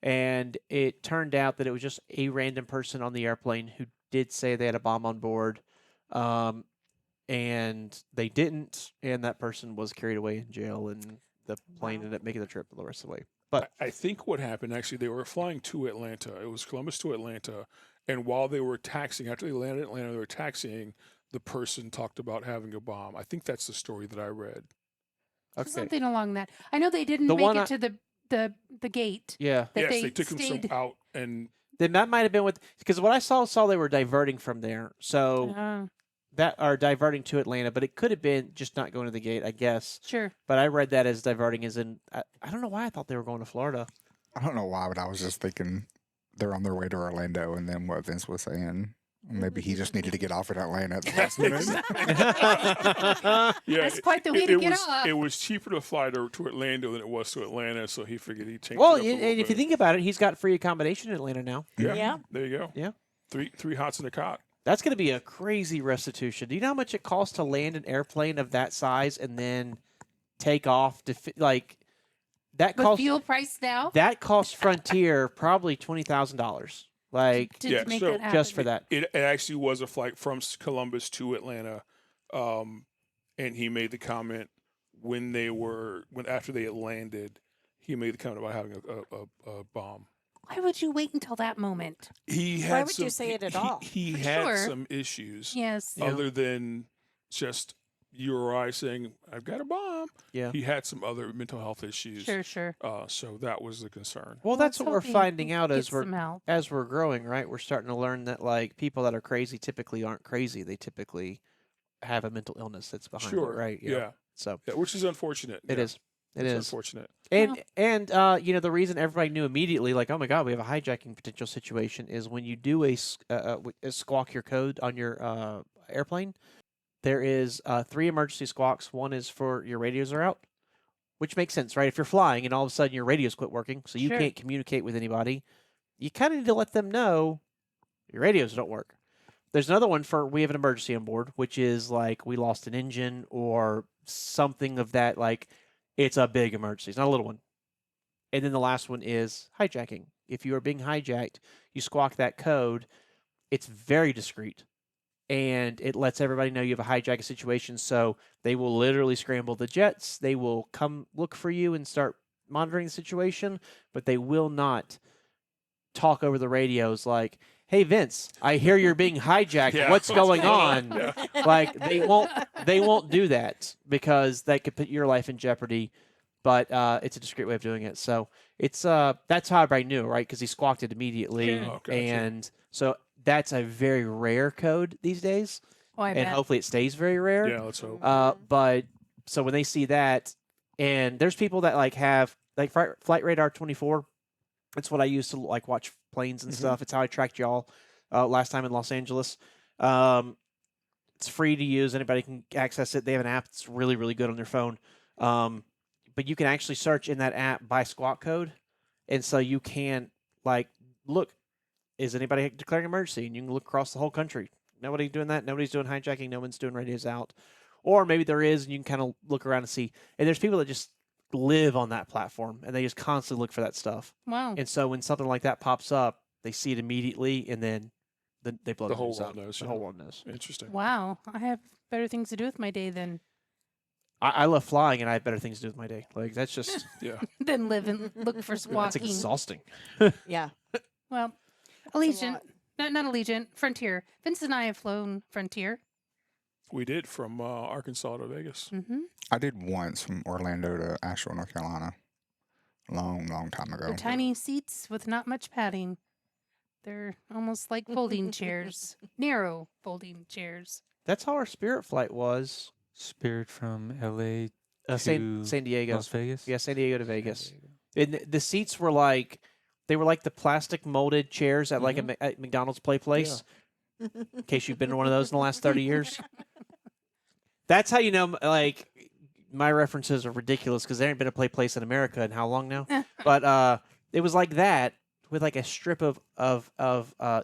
and it turned out that it was just a random person on the airplane who did say they had a bomb on board. And they didn't, and that person was carried away in jail, and the plane ended up making the trip the rest of the way. But I think what happened actually, they were flying to Atlanta. It was Columbus to Atlanta, and while they were taxiing, after they landed in Atlanta, they were taxiing. The person talked about having a bomb. I think that's the story that I read. okay, Something along that. I know they didn't The make one it to the gate. yeah, That yes, they they took stayed. him out, and then that might have been with because what I saw they were diverting from there, so that are diverting to Atlanta, but it could have been just not going to the gate, I guess. Sure. But I read that as diverting, as in I don't know why I thought they were going to Florida. I don't know why, but I was just thinking they're on their way to Orlando, and then what Vince was saying. Maybe he just needed to get off at Atlanta at the last minute. Yeah, That's quite the way to get off. It was cheaper to fly to Orlando than it was to Atlanta, so he figured he'd change Well, it up a little and if you bit. think about it, he's got free accommodation in Atlanta now. Yeah. There you go. Yeah. Three hots in a cot. That's going to be a crazy restitution. Do you know how much it costs to land an airplane of that size and then take off to that With costs fuel price now, that costs Frontier probably $20,000. Like to Yeah, make so that happen. just for that. It actually was a flight from Columbus to Atlanta, and he made the comment after they had landed, he made the comment about having a bomb. Why would you wait until that moment? He had Why would some, you say it at all? He For had sure. some issues Yes. Yeah. other than just you or I saying, "I've got a bomb." Yeah. He had some other mental health issues. Sure, sure. So that was the concern. Well, that's let's what we're hope he finding out gets as we're some help. growing, right? We're starting to learn that like people that are crazy typically aren't crazy. They typically have a mental illness that's behind Sure. it, right? Yeah. So Yeah, which is unfortunate. it Yeah, is. It it's is. unfortunate. And you know the reason everybody knew immediately, like, oh my God, we have a hijacking potential situation, is when you do a squawk your code on your airplane. There is 3 emergency squawks. One is for your radios are out, which makes sense, right? If you're flying and all of a sudden your radios quit working, so you Sure. can't communicate with anybody, you kind of need to let them know your radios don't work. There's another one for we have an emergency on board, which is like we lost an engine or something of that, like it's a big emergency. It's not a little one. And then the last one is hijacking. If you are being hijacked, you squawk that code. It's very discreet. And it lets everybody know you have a hijacking situation. So they will literally scramble the jets. They will come look for you and start monitoring the situation, but they will not talk over the radios like, "Hey Vince, I hear you're being hijacked. Yeah. What's going on?" Yeah. Like they won't do that because that could put your life in jeopardy. But it's a discreet way of doing it. So it's that's how everybody knew, right? Because he squawked it immediately, Sure. Oh, gotcha. and so that's a very rare code these days, Oh, I and bet. hopefully it stays very rare. Yeah, let's hope. But so when they see that, and there's people that like have like Flight Radar 24. It's what I use to like watch planes and Mhm. stuff. It's how I tracked y'all last time in Los Angeles. It's free to use. Anybody can access it. They have an app that's really, really good on their phone. But you can actually search in that app by squawk code. And so you can like look, is anybody declaring emergency? And you can look across the whole country. Nobody's doing that. Nobody's doing hijacking. No one's doing radios out. Or maybe there is, and you can kind of look around and see. And there's people that just live on that platform, and they just constantly look for that stuff. Wow. And so when something like that pops up, they see it immediately, and then they blow The the whole news world up. knows, The yeah. whole world knows. Interesting. Wow. I have better things to do with my day than I love flying, and I have better things to do with my day. Like that's just Yeah. live and look for that's squawking. exhausting. Yeah. Well, It's a Allegiant, lot. not Allegiant, Frontier. Vince and I have flown Frontier. We did from Arkansas to Vegas. Mm-hmm. I did once from Orlando to Asheville, North Carolina. Long time ago. They're tiny seats with not much padding. They're almost like folding chairs, narrow folding chairs. That's how our Spirit flight was. Spirit from LA San to Diego. Las Vegas. Yeah, San Diego to Vegas. There you And the seats were like they were like the plastic molded chairs at like a at McDonald's play place. In case you've been to one of those in the last 30 years. That's how you know, like, my references are ridiculous because there ain't been a play place in America in how long now? But it was like that with like a strip of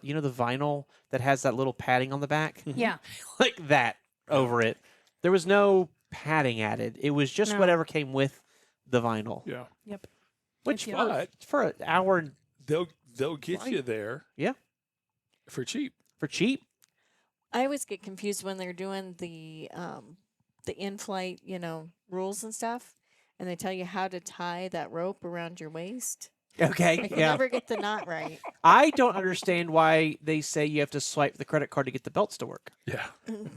you know the vinyl that has that little padding on the back, Yeah. like that over it. There was no padding added. It was just No. whatever came with the vinyl. Yeah. Yep. Which If you- for an hour and They'll get Right. you there. Yeah. For cheap. for cheap. I always get confused when they're doing the in-flight, rules and stuff, and they tell you how to tie that rope around your waist. Okay, I can yeah. never get the knot right. I don't understand why they say you have to swipe the credit card to get the belts to work. Yeah.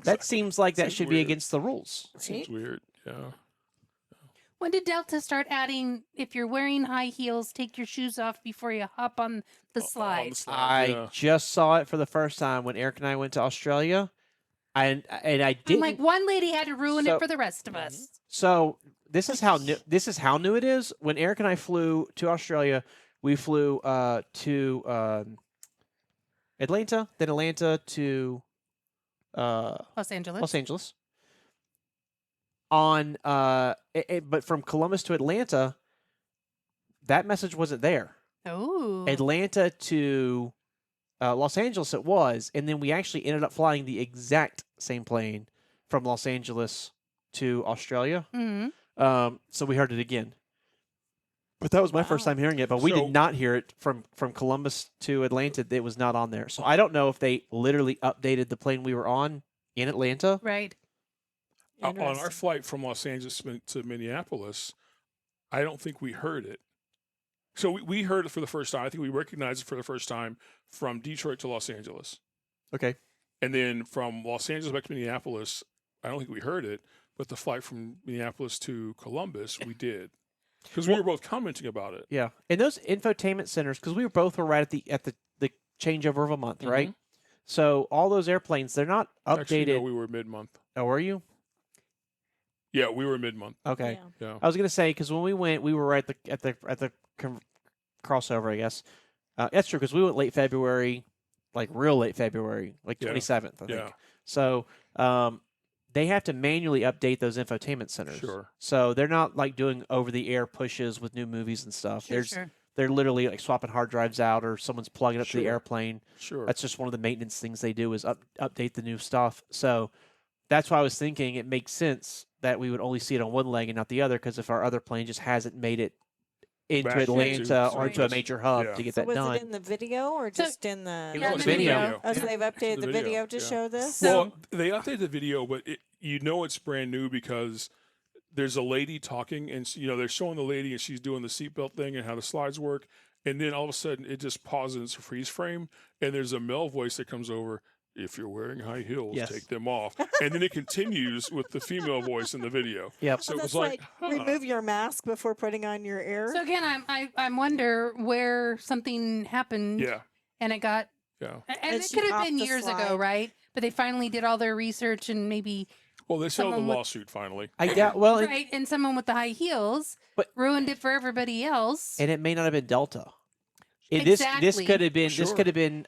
That seems like that Seems should be weird. against the rules. Seems weird. Yeah. When did Delta start adding, if you're wearing high heels, take your shoes off before you hop on the slide? I just saw it for the first time when Eric and I went to Australia, and I I'm didn't. like, one lady had to ruin So- it for the rest of us. So this is how new. This is how new it is. When Eric and I flew to Australia, we flew to Atlanta, then Atlanta to Los Angeles. Los Angeles. But from Columbus to Atlanta, that message wasn't there. Oh. Atlanta to Los Angeles it was, and then we actually ended up flying the exact same plane from Los Angeles to Australia. Mhm. So we heard it again. But that was my first Wow. time hearing it. But we So- did not hear it from Columbus to Atlanta. It was not on there. So I don't know if they literally updated the plane we were on in Atlanta. Right. On our Interesting. flight from Los Angeles to Minneapolis, I don't think we heard it. So we heard it for the first time. I think we recognized it for the first time from Detroit to Los Angeles. Okay. And then from Los Angeles back to Minneapolis, I don't think we heard it. But the flight from Minneapolis to Columbus, we did. Because we were both commenting about it. Yeah. And those infotainment centers, because we were both right at the changeover of a month, right? So all those airplanes, they're not updated. Actually, no, we were mid-month. Oh, were you? Yeah, we were mid-month. Okay. Yeah. Yeah. I was gonna say because when we went, we were right at the crossover, I guess. That's true because we went late February, like real late February, like Yeah. 27th, I Yeah. think. So they have to manually update those infotainment centers. Sure. So they're not like doing over-the-air pushes with new movies and stuff. Sure. They're literally like swapping hard drives out or someone's plugging up to the Sure. airplane. Sure. That's just one of the maintenance things they do is update the new stuff. So that's why I was thinking it makes sense that we would only see it on one leg and not the other because if our other plane just hasn't made it into Back into Atlanta or into a service. major hub Yeah. to get So that was done. it in the video or So- just in the? It Yeah, was in the in the video. Oh, so Yeah. they've updated The the video to yeah. show this. So- Well, they updated the video, but you know it's brand new because there's a lady talking, and they're showing the lady, and she's doing the seatbelt thing and how the slides work, and then all of a sudden it just pauses a freeze frame, and there's a male voice that comes over. If you're wearing high heels, Yes. take them off, and then it continues with the female voice in the video. Yep. So Oh, it that's was like, remove your mask before putting on your air. So again, I wonder where something happened yeah, and it got yeah. and And it she could have popped been the years ago, slide. right? But they finally did all their research and maybe Well, they settled the Someone with- lawsuit finally. I doubt. Well, right, and someone with the high heels But- ruined it for everybody else. and it may not have been Delta. This Exactly. could have been Sure.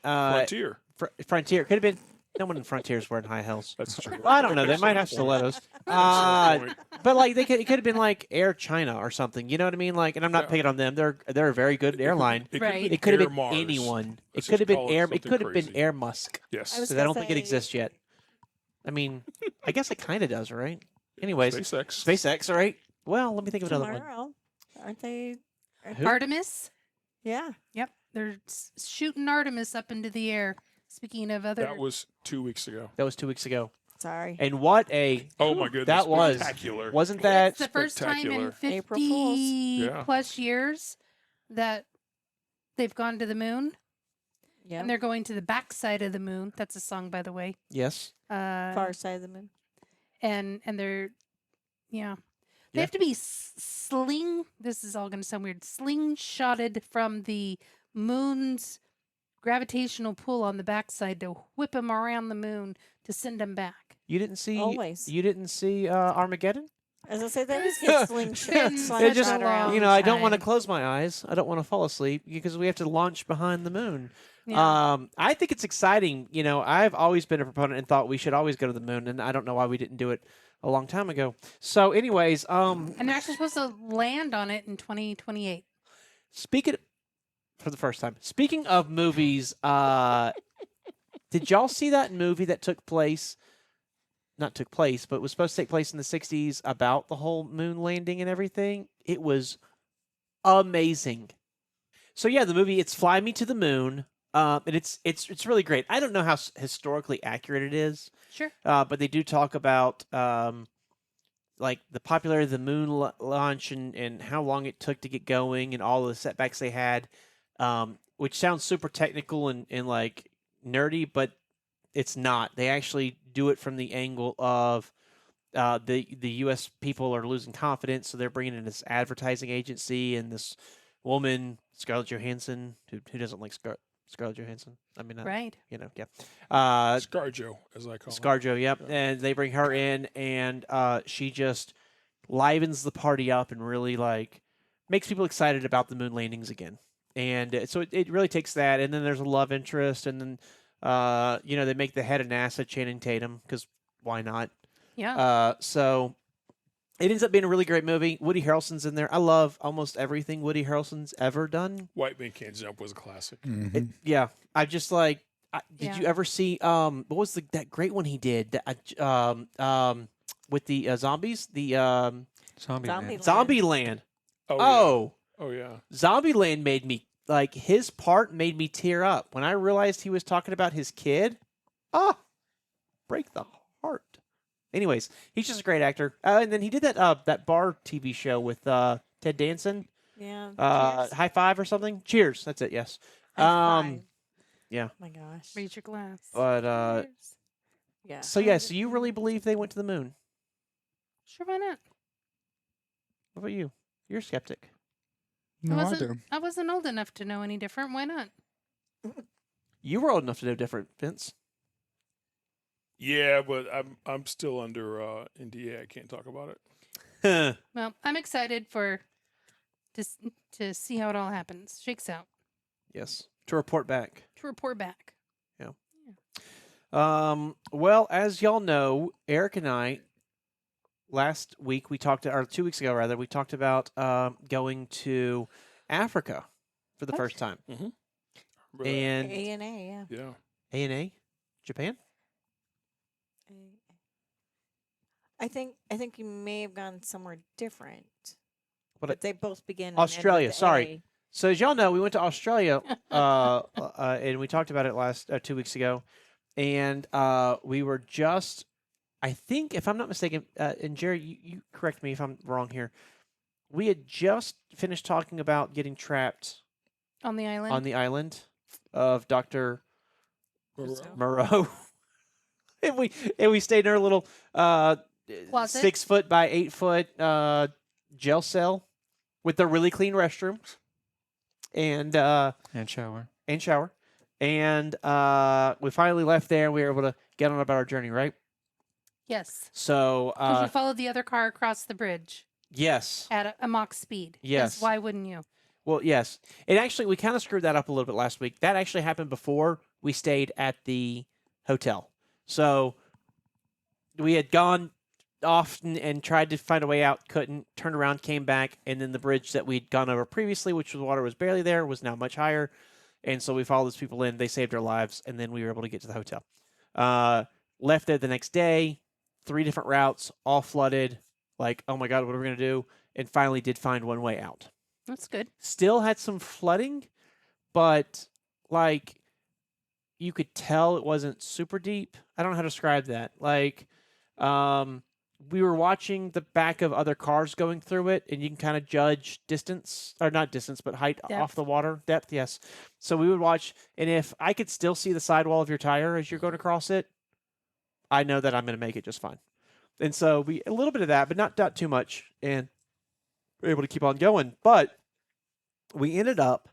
Frontier. Frontier. Could have been no one in Frontier's wearing high heels. That's true. Well, I don't know. They might have stilettos. Excellent point. But like it could have been like Air China or something. You know what I mean? Like, and I'm not Yeah. picking on them. They're a very good airline. It Right. could It could have Air been Mars. anyone. Let's It could have just been call it Air. It something could have been crazy. Air Musk. Yes. I was Because I don't think it say- exists yet. I mean, I guess it kind of does, right? Anyways, SpaceX. SpaceX, all right. Well, let me think of another one. Tomorrow, aren't they? Who? Artemis. Yeah. Yep, they're shooting Artemis up into the air. Speaking of other, That was 2 weeks ago. That was 2 weeks ago. Sorry. And what a Oh my goodness! that was spectacular. wasn't that it's the first time in spectacular. April Fools. 50 Yeah. plus years that they've gone to the moon, Yeah. and they're going to the backside of the moon. That's a song, by the way. yes? Far side of the moon. And they're yeah. They Yeah. have to be this is all going to sound weird, slingshotted from the moon's gravitational pull on the backside to whip them around the moon to send them back. You didn't see Always. You didn't see Armageddon? As I say, they always get Been slingshot It just- around. You know, I don't want to time. close my eyes. I don't want to fall asleep because we have to launch behind the moon. Yeah. I think it's exciting. You know, I've always been a proponent and thought we should always go to the moon, and I don't know why we didn't do it a long time ago. So, anyways, And they're actually supposed to land on it in 2028. speaking for the first time. Speaking of movies, did y'all see that movie that took place? Not took place, but was supposed to take place in the 60s about the whole moon landing and everything. It was amazing. So yeah, the movie it's Fly Me to the Moon. And it's really great. I don't know how historically accurate it is, Sure. but they do talk about like the popularity of the moon launch and how long it took to get going and all the setbacks they had, which sounds super technical and like nerdy, but it's not. They actually do it from the angle of the U.S. people are losing confidence, so they're bringing in this advertising agency and this woman, Scarlett Johansson, who doesn't like Scarlett Johansson? I mean, Right. you know, yeah. ScarJo, as I call him. ScarJo, yep. Yeah. And they bring her in, and she just livens the party up and really like makes people excited about the moon landings again. And so it really takes that, and then there's a love interest, and then They make the head of NASA Channing Tatum because why not? Yeah. So it ends up being a really great movie. Woody Harrelson's in there. I love almost everything Woody Harrelson's ever done. White Man Can't Jump was a classic. Mhm. Yeah, I just like. Did Yeah. you ever see what was that great one he did with the zombies? The Zombie Zombie Man. Land. Zombie Land. Oh, Oh, yeah. Oh, yeah. Zombie Land made me like his part made me tear up when I realized he was talking about his kid. Break the heart. Anyways, he's just a great actor. And then he did that bar TV show with Ted Danson. Yeah. Cheers. High Five or something. Cheers. That's it. Yes. High five. yeah. Oh my gosh. Raise your glass. But Cheers. Yeah. so yeah. So you really believe they went to the moon? Sure, why not? What about you? You're a skeptic. No, I wasn't, do. I wasn't old enough to know any different. Why not? You were old enough to know different, Vince. Yeah, but I'm still under NDA. I can't talk about it. Well, I'm excited to see how it all happens, shakes out, Yes. To report back. to report back. Well, as y'all know, Eric and I last week or 2 weeks ago rather, we talked about going to Africa for the first time. But, And A&A, yeah. yeah. A&A, Japan. I think you may have gone somewhere different. What But they both begin and end with Australia, sorry. A. So as y'all know, we went to Australia, and we talked about it last 2 weeks ago, and we were just, I think, if I'm not mistaken, and Jerry, you correct me if I'm wrong here, we had just finished talking about getting trapped On the island. on the island of Dr. Moreau. Moreau. and we stayed in our little Closet? 6 foot by 8 foot jail cell with the really clean restrooms and And shower. shower. And we finally left there and we were able to get on about our journey, right? Yes. So Because you followed the other car across the bridge yes. at a mock speed. 'Cause Yes. Why wouldn't you? Well, yes. It actually, we kind of screwed that up a little bit last week. That actually happened before we stayed at the hotel. So we had gone off and tried to find a way out, couldn't, turned around, came back, and then the bridge that we'd gone over previously, which the water was barely there, was now much higher. And so we followed those people in. They saved our lives, and then we were able to get to the hotel. Left there the next day, 3 different routes, all flooded. Like, oh my God, what are we going to do? And finally did find one way out. That's good. Still had some flooding, but like you could tell it wasn't super deep. I don't know how to describe that. Like, we were watching the back of other cars going through it, and you can kind of judge distance, or not distance, but height off Depth. the water. Depth, yes. So we would watch, and if I could still see the sidewall of your tire as you're going across it, I know that I'm going to make it just fine. And so we a little bit of that, but not too much, and we're able to keep on going. But we ended up,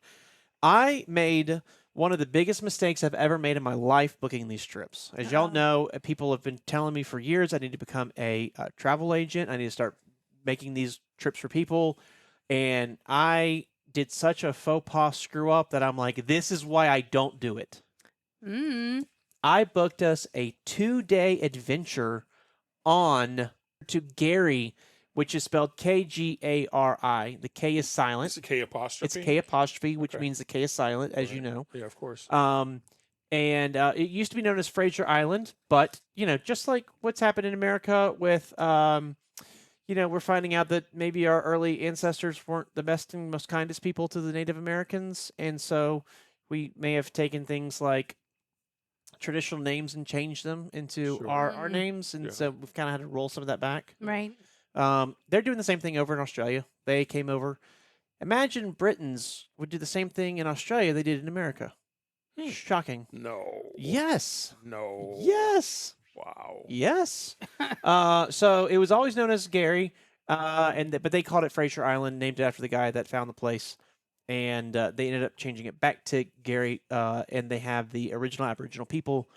I made one of the biggest mistakes I've ever made in my life booking these trips. As y'all know, people have been telling me for years I need to become a travel agent. I need to start making these trips for people. And I did such a faux pas screw up that I'm like, this is why I don't do it. I booked us a 2-day adventure to Gary, which is spelled Kgari. The K is silent. It's a K apostrophe. It's K apostrophe, which Okay. means the K is silent, as you Right. know. Yeah, of course. And it used to be known as Fraser Island, but just like what's happened in America with, we're finding out that maybe our early ancestors weren't the best and most kindest people to the Native Americans, and so we may have taken things like traditional names and changed them into Sure. our names, and Yeah. so we've kind of had to roll some of that back. Right. They're doing the same thing over in Australia. They came over. Imagine Britons would do the same thing in Australia they did in America. Shocking. No. Yes. No. Yes. Wow. Yes. So it was always known as Gary, but they called it Fraser Island, named it after the guy that found the place. And they ended up changing it back to Gary, and they have the original Aboriginal people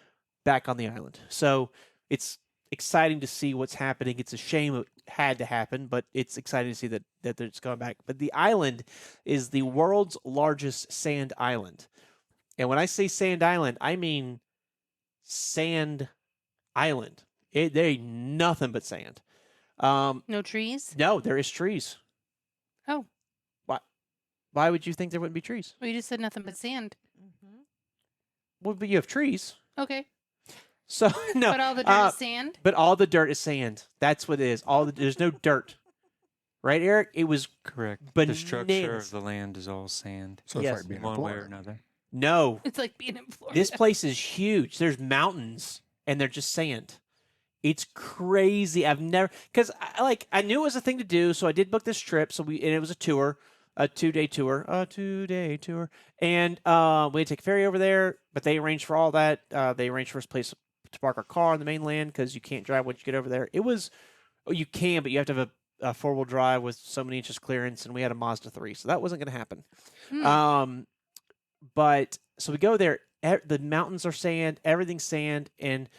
back on the island. So it's exciting to see what's happening. It's a shame it had to happen, but it's exciting to see that it's going back. But the island is the world's largest sand island. And when I say sand island, I mean sand island. There ain't nothing but sand. No trees? No, there is trees. Oh. Why would you think there wouldn't be trees? Well, you just said nothing but sand. Mm-hmm. Well, but you have trees. Okay. So no, But all the dirt is sand? but all the dirt is sand. That's what it is. There's no dirt, right, Eric? It was Correct. bananas. The structure of the land is all sand, So Yes. it's like being in one way or Florida. another. no. It's like being in Florida. This place is huge. There's mountains, and they're just sand. It's crazy. I've never because I knew it was a thing to do, so I did book this trip. And it was a tour, a 2-day tour, and we had to take a ferry over there. But they arranged for all that. They arranged for us a place to park our car on the mainland because you can't drive once you get over there. It was, you can, but you have to have a 4-wheel drive with so many inches clearance, and we had a Mazda 3, so that wasn't going to happen. Hmm. But so we go there. The mountains are sand, everything's sand, and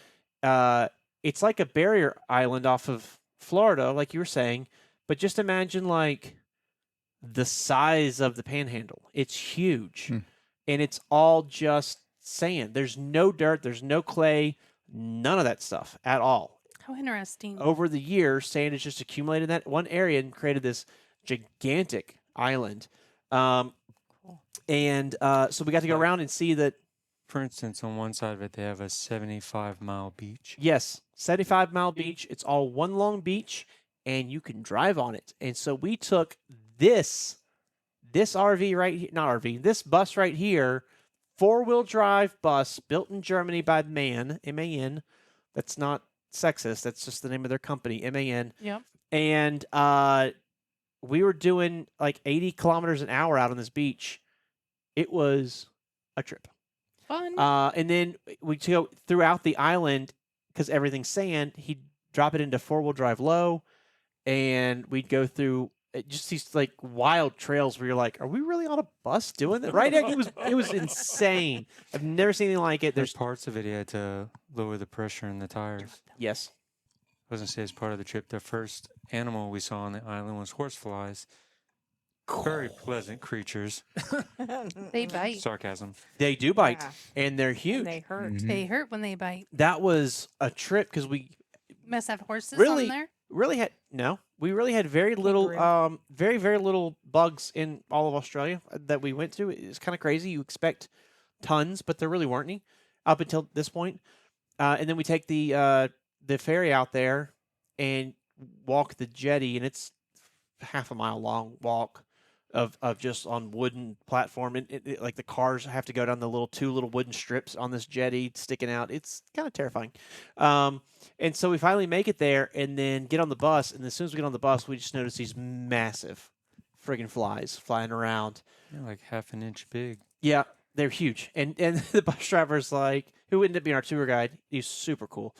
it's like a barrier island off of Florida, like you were saying. But just imagine like the size of the Panhandle. It's huge, and it's all just sand. There's no dirt. There's no clay. None of that stuff at all. How interesting. Over the years, sand has just accumulated in that one area and created this gigantic island. And so we got to go around and see that. For instance, on one side of it, they have a 75-mile beach. Yes, 75-mile beach. It's all one long beach, and you can drive on it. And so we took this RV right here, not RV, this bus right here, 4-wheel drive bus built in Germany by MAN, M-A-N. That's not sexist. That's just the name of their company, M-A-N. Yep. And we were doing like 80 kilometers an hour out on this beach. It was a trip. Fun. And then we'd go throughout the island because everything's sand. He'd drop it into 4-wheel drive low, and we'd go through just these like wild trails where you're like, "Are we really on a bus doing that?" Right? It was insane. I've never seen anything like it. There's There's parts of it you had to lower the pressure in the tires. yes, I was going to say, as part of the trip, the first animal we saw on the island was horseflies. Very pleasant creatures. They bite. Sarcasm. they do bite, Yeah. and they're huge. And they hurt. Mhm. They hurt when they bite. That was a trip because we Must have horses Really? on there. we really had very little Kangaroo. very little bugs in all of Australia that we went to. It's kind of crazy. You expect tons, but there really weren't any up until this point. And then we take the ferry out there and walk the jetty, and it's half a mile long walk of just on wooden platform, and like the cars have to go down the two little wooden strips on this jetty sticking out. It's kind of terrifying. And so we finally make it there and then get on the bus, and as soon as we get on the bus, we just notice these massive friggin' flies flying around. Yeah, like half an inch big. Yeah, they're huge. And the bus driver's like, who ended up being our tour guide, he's super cool.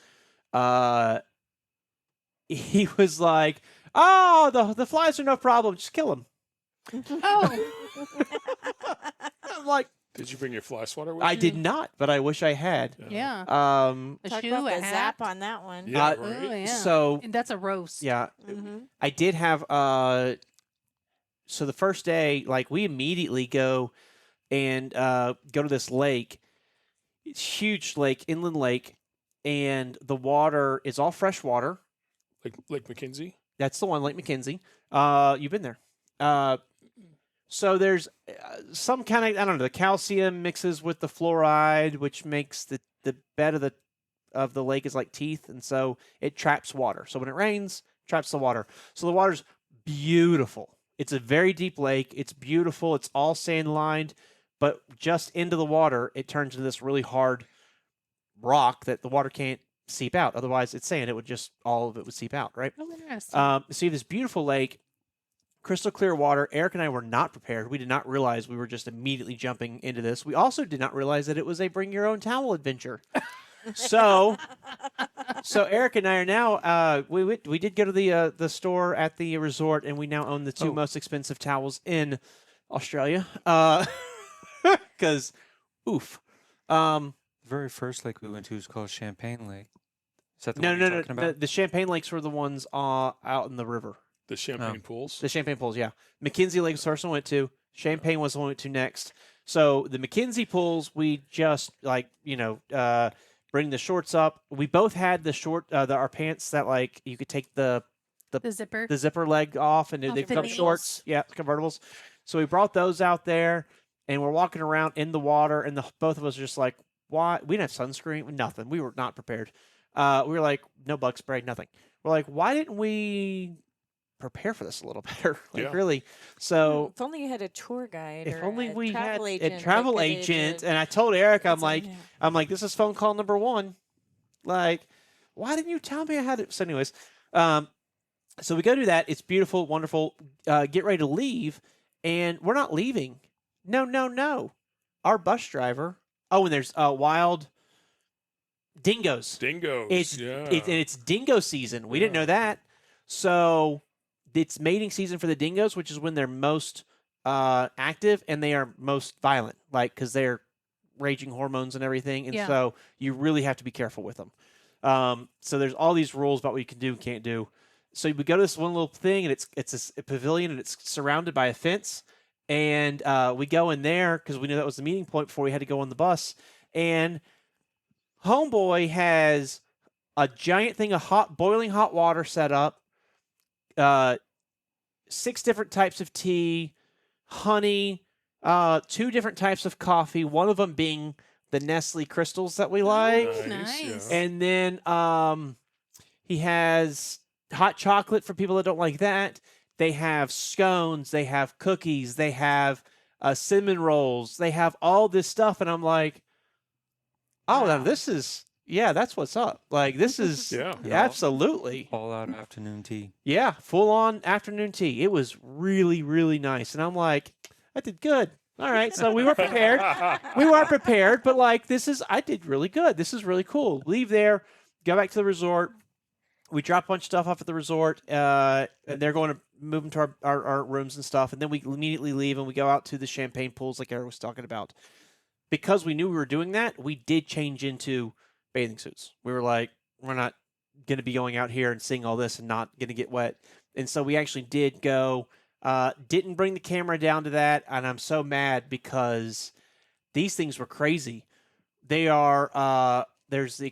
He was like, "Oh, the flies are no problem. Just kill them." Oh, I'm like, Did you bring your fly swatter with I you? did not, but I wish I had. yeah. Um, A Talk shoe, about a the hat. zap on that one. Yeah, Uh, right. Oh, yeah. So That's a roast. yeah, Mm-hmm. I did have. So the first day, like we immediately go and go to this lake. It's huge lake, inland lake, and the water is all fresh water. Lake McKenzie. That's the one, Lake McKenzie. You've been there. So there's some kind of, I don't know, the calcium mixes with the fluoride, which makes the bed of the lake is like teeth, and so it traps water. So when it rains, traps the water. So the water's beautiful. It's a very deep lake. It's beautiful. It's all sand lined, but just into the water, it turns into this really hard rock that the water can't seep out. Otherwise, it's sand. All of it would seep out, right? Oh, interesting. So you have this beautiful lake, crystal clear water. Eric and I were not prepared. We did not realize we were just immediately jumping into this. We also did not realize that it was a bring your own towel adventure. So Eric and I are now we did go to the store at the resort, and we now own the two most expensive towels in Australia. Because oof. The very first lake we went to was called Champagne Lake. Is that the No, one no, you're no. talking about? The Champagne Lakes were the ones out in the river. The Champagne Pools. The Champagne Pools, yeah. McKenzie Lake was the first one I went to. Champagne was the one we went to next. So the McKenzie Pools, we just bring the shorts up. We both had the our pants that like you could take the zipper. zipper leg off and Oh, they become convertibles. shorts. Yeah, convertibles. So we brought those out there and we're walking around in the water and both of us are just like, why? We didn't have sunscreen, nothing. We were not prepared. We were like, no bug spray, nothing. We're like, why didn't we prepare for this a little better? Like Yeah. really. So if only you had a tour guguide if or only a we had travel agent a that travel could agent, have and I told Eric, I'm did like, this is phone call number 1. Like, why didn't you tell me I had it? So, anyways, so we go do that. It's beautiful, wonderful. Get ready to leave, and we're not leaving. No. Our bus driver. Oh, and there's wild dingoes. Dingoes. It's dingo season. We didn't know that. So it's mating season for the dingoes, which is when they're most active and they are most violent, like because they're raging hormones and everything, and Yeah. so you really have to be careful with them. So there's all these rules about what you can do and can't do. So we go to this one little thing, and it's a pavilion, and it's surrounded by a fence. And we go in there because we knew that was the meeting point before we had to go on the bus. And Homeboy has a giant thing of boiling hot water set up, 6 different types of tea, honey, 2 different types of coffee, one of them being the Nestle crystals that we like. Nice. Yeah. And then he has hot chocolate for people that don't like that. They have scones. They have cookies. They have cinnamon rolls. They have all this stuff. And I'm like, oh, now Wow. this is, that's what's up. Like, this is Yeah. absolutely. All out afternoon tea. Yeah, full on afternoon tea. It was really, really nice. And I'm like, I did good. All right. So we were prepared. We weren't prepared, but like, I did really good. This is really cool. Leave there, go back to the resort. We drop a bunch of stuff off at the resort, and they're going to move them to our rooms and stuff. And then we immediately leave and we go out to the champagne pools like Eric was talking about. Because we knew we were doing that, we did change into bathing suits. We were like, we're not going to be going out here and seeing all this and not going to get wet. And so we actually did go, didn't bring the camera down to that. And I'm so mad because these things were crazy. They are, there's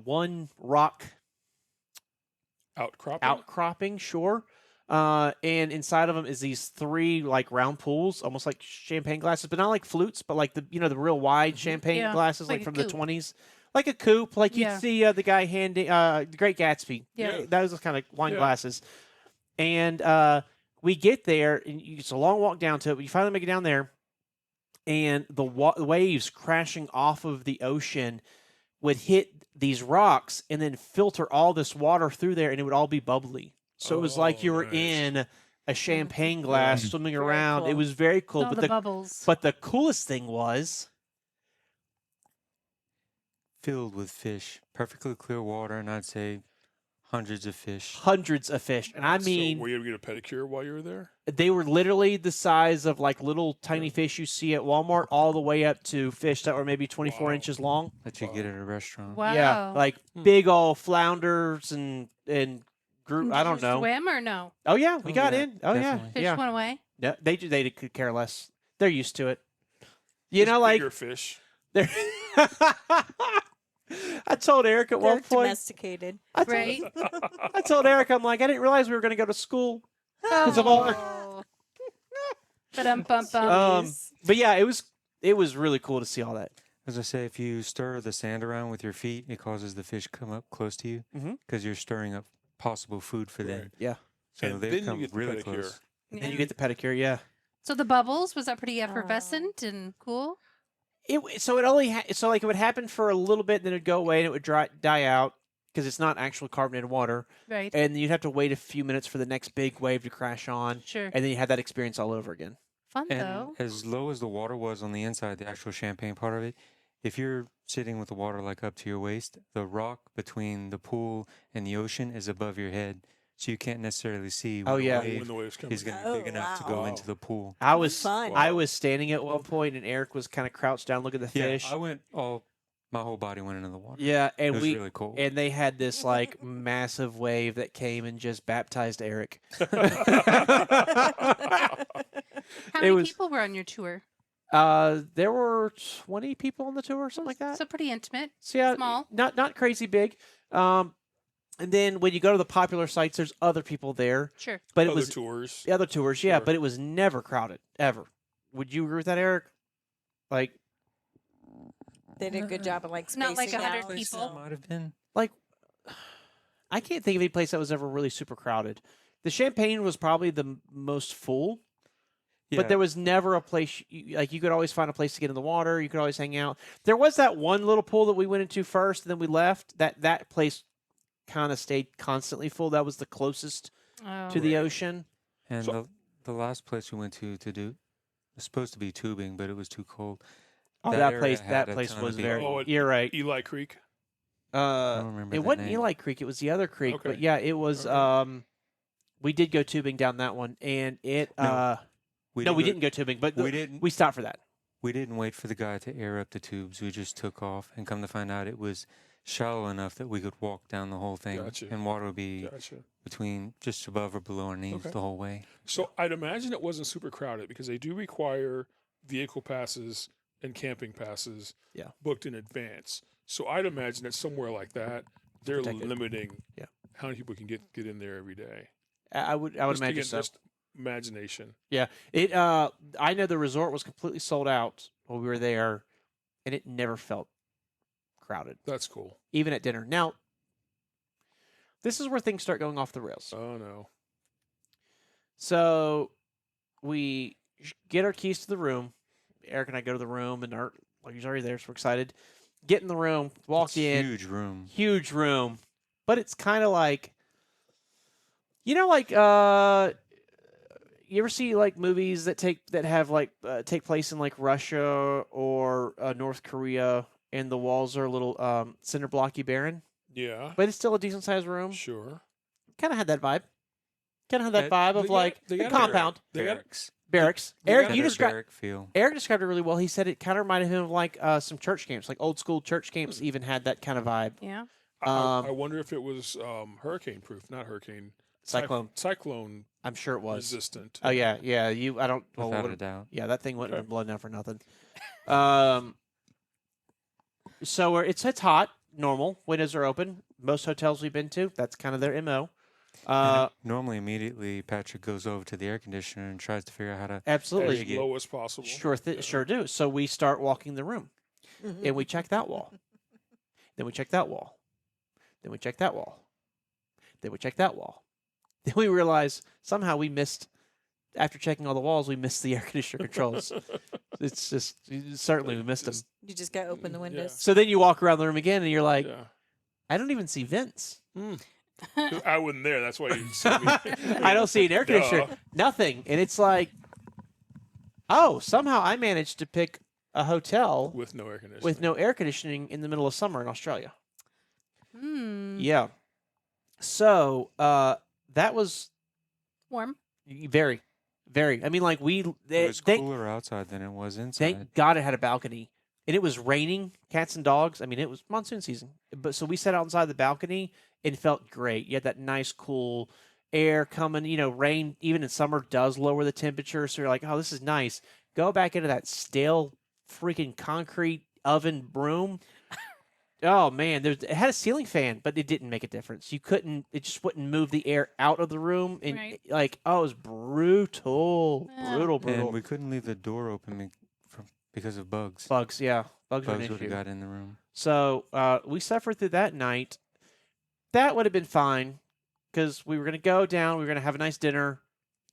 one rock outcropping, sure. And inside of them is these 3 like round pools, almost like champagne glasses, but not like flutes, but like the real wide champagne Yeah, glasses, like like a from coupe. the 20s, like a coupe, like Yeah. you'd see the guy handing the Great Gatsby. Yeah. Those kind of wine Yeah. glasses. And we get there, and it's a long walk down to it. But you finally make it down there, and the waves crashing off of the ocean would hit these rocks and then filter all this water through there, and it would all be bubbly. So it was like you were nice. in a champagne glass swimming Very around. It cool. was very cool. All the bubbles. But the coolest thing was Filled with fish. Perfectly clear water, and I'd say hundreds of fish. hundreds of fish. And I So mean, were you able to get a pedicure while you were there? they were literally the size of like little tiny fish you see at Walmart, all the way up to fish that were maybe 24 Wow. inches long. That you get at a restaurant. Wow. Yeah, like big old flounders and group. I Did don't you know. Swim or no? Oh yeah, we Oh, got yeah, in. Oh definitely. yeah, Fish yeah. went away. Yeah, they could care less. They're used to it. You Just know, like bigger fish. they're. I told Eric at They're one point. domesticated. I told, Right? I told Eric, I'm like, I didn't realize we were going to go to school. 'Cause of all- Oh. Ba-dum-bum-bum. But yeah, it was really cool to see all that. As I say, if you stir the sand around with your feet, it causes the fish come up close to you Mhm. because you're stirring up possible food for them. Right. Yeah. So And they then you come get the really pedicure. close. And Yeah. you get the pedicure, yeah. So the bubbles, was that pretty effervescent and cool? So it only so like it would happen for a little bit, then it'd go away and it would die out because it's not actual carbonated water, Right. and you'd have to wait a few minutes for the next big wave to crash on, Sure. and then you had that experience all over again. Fun And though. as low as the water was on the inside, the actual champagne part of it, if you're sitting with the water like up to your waist, the rock between the pool and the ocean is above your head. So you can't necessarily see when Oh, the yeah. When wave the waves come is in. going to be big Oh, enough to wow. go Wow. into the pool. I was Fun. I was standing at one point, and Eric was kind of crouched down looking at the fish. I went my whole body went into the water. Yeah, It and was we really cool. and they had this like massive wave that came and just baptized Eric. How it many was- people were on your tour? There were 20 people on the tour, something like that. So pretty intimate. So yeah, Small. not crazy big. And then when you go to the popular sites, there's other people there, Sure. but it Other was tours. the other tours, yeah, Sure. but it was never crowded ever. Would you agree with that, Eric? Like, They did a good job of like Not like spacing 100 out, people. so- Might have been. I can't think of any place that was ever really super crowded. The Champagne was probably the most full, but there was never a place like you could always find a place to get in the water. You could always hang out. There was that one little pool that we went into first, and then we left. That place kind of stayed constantly full. That was the closest Oh. to the Right. ocean. And So- the last place we went to do was supposed to be tubing, but it was too cold. Oh, That that area place. had That a place ton of was people. very. Oh, You're right. Eli Creek. I don't remember It the wasn't name. Eli Creek. It was the other creek. But Okay. yeah, it was. Okay. We did go tubing down that one, and it. No, We didn't go- didn't go tubing, but We didn't. we stopped for that. We didn't wait for the guy to air up the tubes. We just took off, and come to find out, it was shallow enough that we could walk down the whole thing, Gotcha. and water would be Gotcha. between just above or below our knees Okay. the whole way. So I'd imagine it wasn't super crowded because they do require vehicle passes and camping passes Yeah. booked in advance. So I'd imagine that somewhere like that, they're Protected. limiting Yeah. how many people can get in there every day. I would Just, imagine again, so. just imagination. Yeah, it. I know the resort was completely sold out while we were there, and it never felt crowded, That's cool. even at dinner. Now, this is where things start going off the rails. Oh no. So we get our keys to the room. Eric and I go to the room, and our luggage is already there, so we're excited. Get in the room, walk It's in, huge room. huge room, but it's kind of like, like you ever see like movies that take place in like Russia or North Korea, and the walls are a little cinder blocky barren, Yeah. but it's still a decent sized room. Sure. Kind of had that vibe. Kind of had that vibe of They got- like they a got compound, They got Barracks. barracks. they Eric, got you their described. barrack feel. Eric described it really well. He said it kind of reminded him of like some church camps, like old school church camps. Even had that kind of vibe. Yeah. I wonder if it was hurricane proof, not hurricane. Cyclone. Cyclone I'm sure it was. resistant. Oh yeah, yeah. I don't. Well, Without what- a doubt. yeah, that thing wouldn't have Okay. been blown out for nothing. So it's hot, normal. Windows are open. Most hotels we've been to, that's kind of their mo. Normally, immediately, Patrick goes over to the air conditioner and tries to figure out how to. Absolutely, As low as possible. sure do. So we start walking the room, and we check that wall. Then we check that wall. Then we check that wall. Then we check that wall. Then we realize somehow we missed. After checking all the walls, we missed the air conditioner controls. It's just certainly we missed them. You just got to open the Yeah. windows. So then you walk around the room again, and you're like, Yeah. I don't even see vents. I wasn't there. That's why you see me. I don't see an air conditioner. Duh. Nothing. And it's like, oh, somehow I managed to pick a hotel With no air conditioning. with no air conditioning in the middle of summer in Australia. Hmm. Yeah. So that was Warm. very, very. I mean, like It was cooler outside than it was inside. thank God it had a balcony. And it was raining, cats and dogs. I mean, it was monsoon season. But so we sat outside the balcony and it felt great. You had that nice, cool air coming. Rain, even in summer, does lower the temperature. So you're like, oh, this is nice. Go back into that stale freaking concrete oven room. Oh, man. It had a ceiling fan, but it didn't make a difference. It just wouldn't move the air out of the room. And Right. it was brutal. Yeah. Brutal. and we couldn't leave the door open because of bugs. Bugs, yeah. Bugs were an Bugs would issue. have got in the room. So we suffered through that night. That would have been fine because we were going to go down. We were going to have a nice dinner,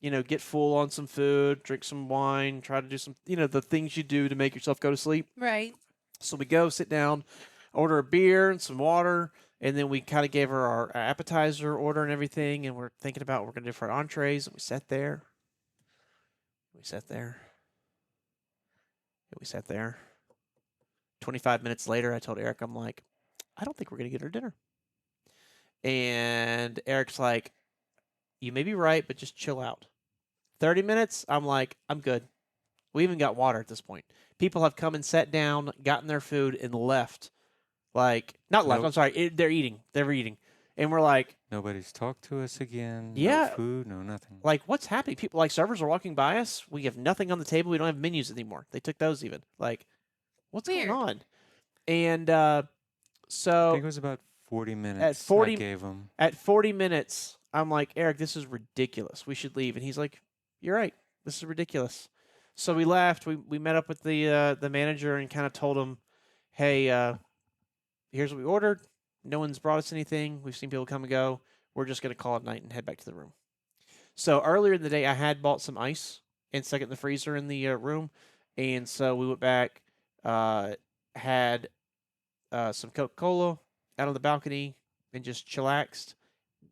get full on some food, drink some wine, try to do some, the things you do to make yourself go to sleep. Right. So we go sit down, order a beer and some water, and then we kind of gave her our appetizer order and everything. And we're thinking about what we're going to do for our entrees. And we sat there. We sat there. And we sat there. 25 minutes later, I told Eric, I'm like, I don't think we're going to get our dinner. And Eric's like, you may be right, but just chill out. 30 minutes, I'm like, I'm good. We even got water at this point. People have come and sat down, gotten their food, and left. Like, not left, Nope. I'm sorry. They're eating. They're eating. And we're like, Nobody's talked to us again. Yeah. No food, no nothing. like, what's happening? People, like, servers are walking by us. We have nothing on the table. We don't have menus anymore. They took those even. Like, what's Weird. going on? And I so think it was about 40 minutes 40 I gave him. at 40 minutes, I'm like, Eric, this is ridiculous. We should leave. And he's like, you're right. This is ridiculous. So we left. We met up with the manager and kind of told him, hey, here's what we ordered. No one's brought us anything. We've seen people come and go. We're just going to call it night and head back to the room. So earlier in the day, I had bought some ice and stuck it in the freezer in the room. And so we went back, had some Coca-Cola out on the balcony and just chillaxed.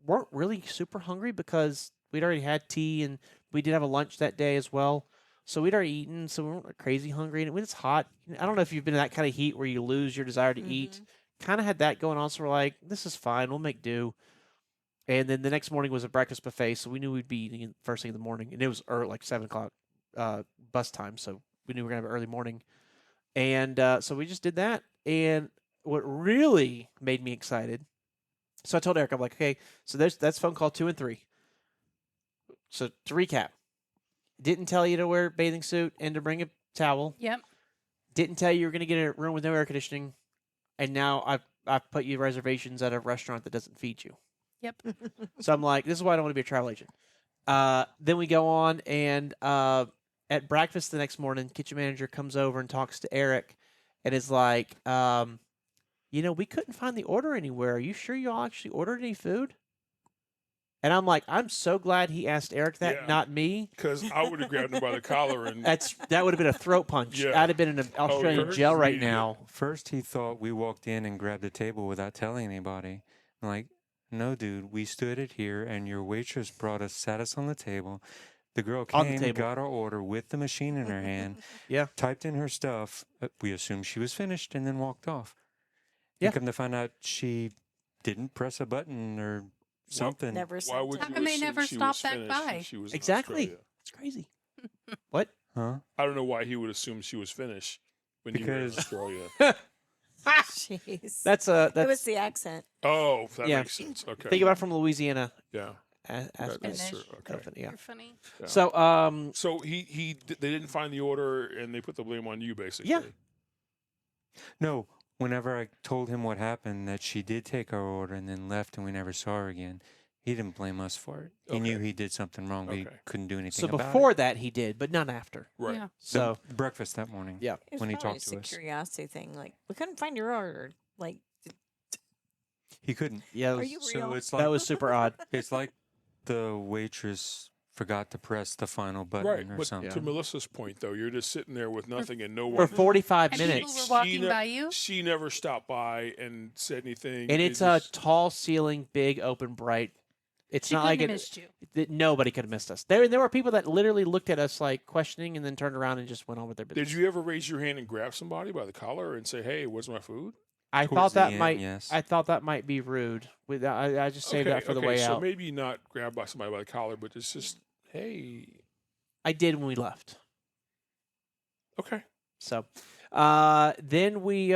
Weren't really super hungry because we'd already had tea and we did have a lunch that day as well. So we'd already eaten, so we weren't crazy hungry. And when it's hot, I don't know if you've been in that kind of heat where you lose your desire to eat. Kind of had that going on, so we're like, this is fine. We'll make do. And then the next morning was a breakfast buffet, so we knew we'd be eating it first thing in the morning. And it was early, like 7 o'clock bus time, so we knew we were going to have an early morning. And so we just did that. And what really made me excited, so I told Eric, I'm like, okay, so that's phone call 2 and 3. So to recap, didn't tell you to wear a bathing suit and to bring a towel. Yep. Didn't tell you were going to get a room with no air conditioning. And now I've put you reservations at a restaurant that doesn't feed you. Yep. So I'm like, this is why I don't want to be a travel agent. Then we go on, and at breakfast the next morning, kitchen manager comes over and talks to Eric and is like, we couldn't find the order anywhere. Are you sure y'all actually ordered any food? And I'm like, I'm so glad he asked Eric that, Yeah. not me. Because I would have grabbed him by the collar and That would have been a throat punch. Yeah. I'd have been in an Australian hurt jail right immediately. now. First, he thought we walked in and grabbed a table without telling anybody. I'm like, no, dude, we stood it here, and your waitress brought us, sat us on the table. The girl On the came, table. got our order with the machine in her hand, Yeah. typed in her stuff. We assumed she was finished, and then walked off. Yeah. And come to find out, she didn't press a button or something. Never why sent would it. How you come they assume never she stopped was that finished by? when she was in Exactly. Australia? It's crazy. What? Huh? I don't know why he would assume she was finished when you were in Because- Australia. Jeez. That's it was that's the accent. Oh, that Yeah. makes sense. Okay. think about it from Louisiana. yeah. That's That's Finish. true. Okay. yeah. You're funny. Yeah. So So they didn't find the order and they put the blame on you basically. Yeah. No, whenever I told him what happened, that she did take our order and then left and we never saw her again, he didn't blame us for it. He knew Okay. he did something wrong, but he Okay. couldn't do anything so about before it. that he did, but none after. Right. Yeah. So Breakfast that morning. yeah. It was When he probably talked to just us. a curiosity thing. Like, we couldn't find your order. Like, He couldn't. Yeah, are you So real? it's like that was super odd. it's like the waitress forgot to press the final button Right. or But something. to Melissa's point though, you're just sitting there with nothing and no For one 45 And minutes. people were walking ne- by you. She never stopped by and said anything. And It it's a just- tall ceiling, big, open, bright. It's She not couldn't like have it, missed you. that nobody could have missed us. There were people that literally looked at us like questioning and then turned around and just went on with their business. Did you ever raise your hand and grab somebody by the collar and say, "Hey, where's my food"? I Towards thought the that end, might. yes. I thought that might be rude. I just saved that for the way so out. maybe not grab by somebody by the collar, but it's just, hey, I did when we left. okay. So, then we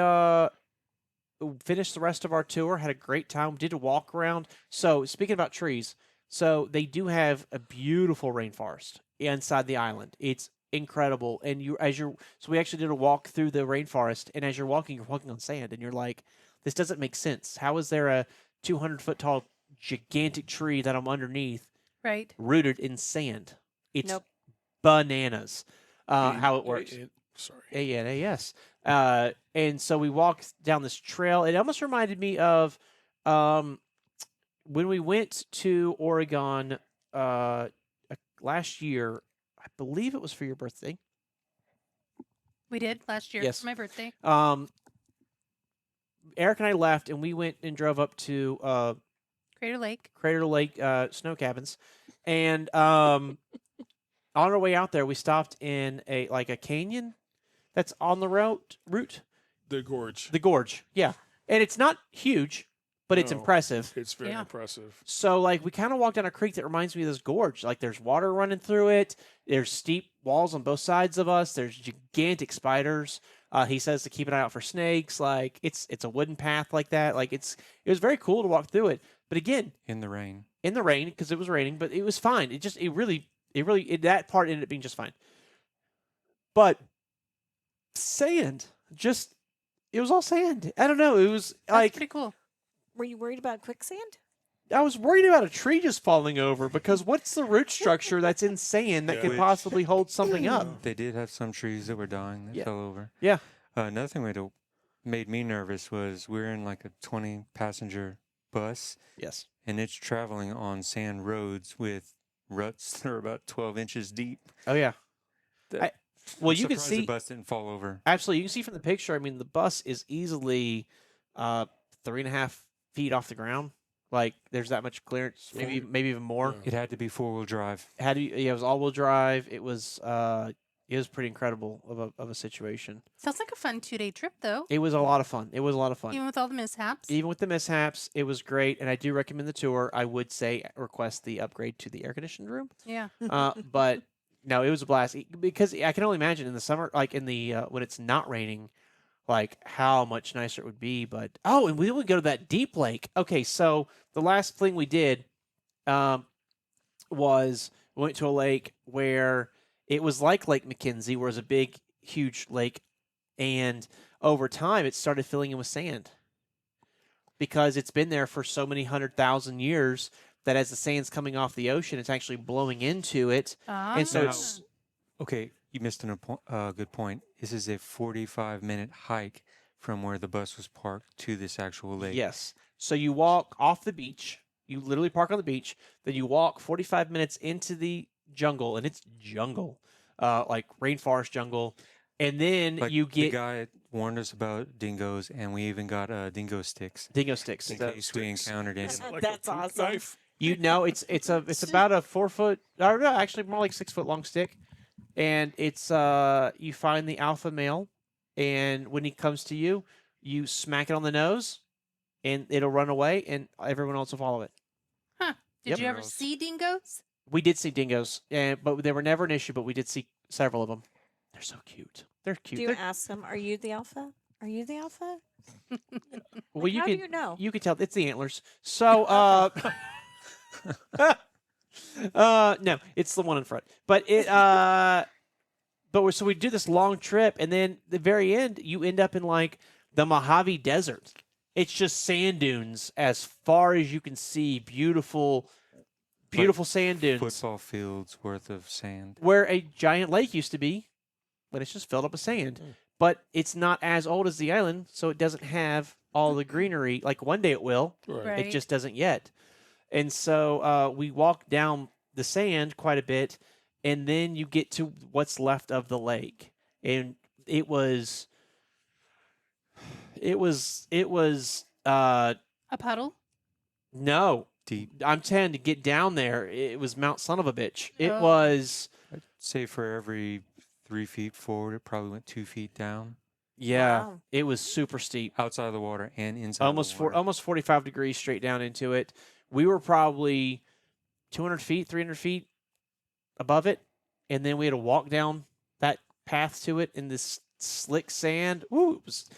finished the rest of our tour. Had a great time. Did a walk around. So speaking about trees, so they do have a beautiful rainforest inside the island. It's incredible. And so we actually did a walk through the rainforest. And as you're walking on sand, and you're like, this doesn't make sense. How is there a 200-foot tall gigantic tree that I'm underneath Right. rooted in sand? It's Nope. bananas. How it works. Sorry. ANAS. And so we walked down this trail. It almost reminded me of when we went to Oregon last year. I believe it was for your birthday. We did last year Yes. for my birthday. Eric and I left, and we went and drove up to Crater Lake. Crater Lake snow cabins. And on our way out there, we stopped in a canyon that's on the route. The gorge. The gorge, yeah. And it's not huge, but it's No. impressive. It's very Yeah. impressive. So, we kind of walked down a creek that reminds me of this gorge. Like, there's water running through it. There's steep walls on both sides of us. There's gigantic spiders. He says to keep an eye out for snakes. Like it's a wooden path like that. Like it was very cool to walk through it. But again, In the rain. in the rain because it was raining, but it was fine. That part ended up being just fine. But sand, it was all sand. I don't know. It was That's like pretty cool. Were you worried about quicksand? I was worried about a tree just falling over because what's the root structure that's in sand that Yeah. could Which- possibly hold something up? They did have some trees that were dying that Yeah. fell over. Yeah. Another thing that made me nervous was we were in like a 20-passenger bus, Yes. and it's traveling on sand roads with ruts that are about 12 inches deep. Oh yeah. That- Well, I'm you can surprised see the bus didn't fall over. absolutely. You can see from the picture. I mean, the bus is easily 3.5 feet off the ground. Like there's that much clearance, maybe even more. Yeah. It had to be 4-wheel drive. It was all-wheel drive. It was pretty incredible of a situation. Sounds like a fun 2-day trip, though. It was a lot of fun. It was a lot of fun. Even with all the mishaps. Even with the mishaps, it was great, and I do recommend the tour. I would say request the upgrade to the air conditioned room, Yeah. but no, it was a blast because I can only imagine in the summer, like in the when it's not raining, like how much nicer it would be. But and we would go to that deep lake. Okay, so the last thing we did was we went to a lake where it was like Lake McKenzie, where it was a big, huge lake, and over time it started filling in with sand because it's been there for so many 100,000 years that as the sand's coming off the ocean, it's actually blowing into it. And so Ah. it's Okay, you missed a good point. This is a 45-minute hike from where the bus was parked to this actual lake. yes. So you walk off the beach. You literally park on the beach. Then you walk 45 minutes into the jungle, and it's jungle, like rainforest jungle. And then Like you the get guy warned us about dingoes, and we even got dingo sticks dingo sticks. in So case we encountered any. Like That's a poop awesome. Knife. you know it's about a 4 foot, or no, actually more like 6 foot long stick, and it's you find the alpha male, and when he comes to you, you smack it on the nose, and it'll run away, and everyone else will follow it. Did Yep. you ever Gross. see dingoes? We did see dingoes, but they were never an issue. But we did see several of them. They're so cute. They're cute. Do you They're- ask them, "Are you the alpha? Are you the alpha?" well, Like, you how could do you know? you could tell it's the antlers. So no, it's the one in front. But so we do this long trip, and then the very end, you end up in like the Mojave Desert. It's just sand dunes as far as you can see. Beautiful sand dunes. Football fields worth of sand. Where a giant lake used to be, but it's just filled up with sand. But it's not as old as the island, so it doesn't have all the greenery. Like one day it will. Right. Right. It just doesn't yet. And so we walked down the sand quite a bit, and then you get to what's left of the lake. And it was A puddle? no. Deep. I'm telling you, to get down there, it was Mount Son of a bitch. It Oh. was I'd say for every 3 feet forward, it probably went 2 feet down yeah, Wow. it was super steep. outside of the water and inside. Almost the water. almost 45 degrees straight down into it. We were probably 200 feet, 300 feet above it, and then we had to walk down that path to it in this slick sand. Ooh, it was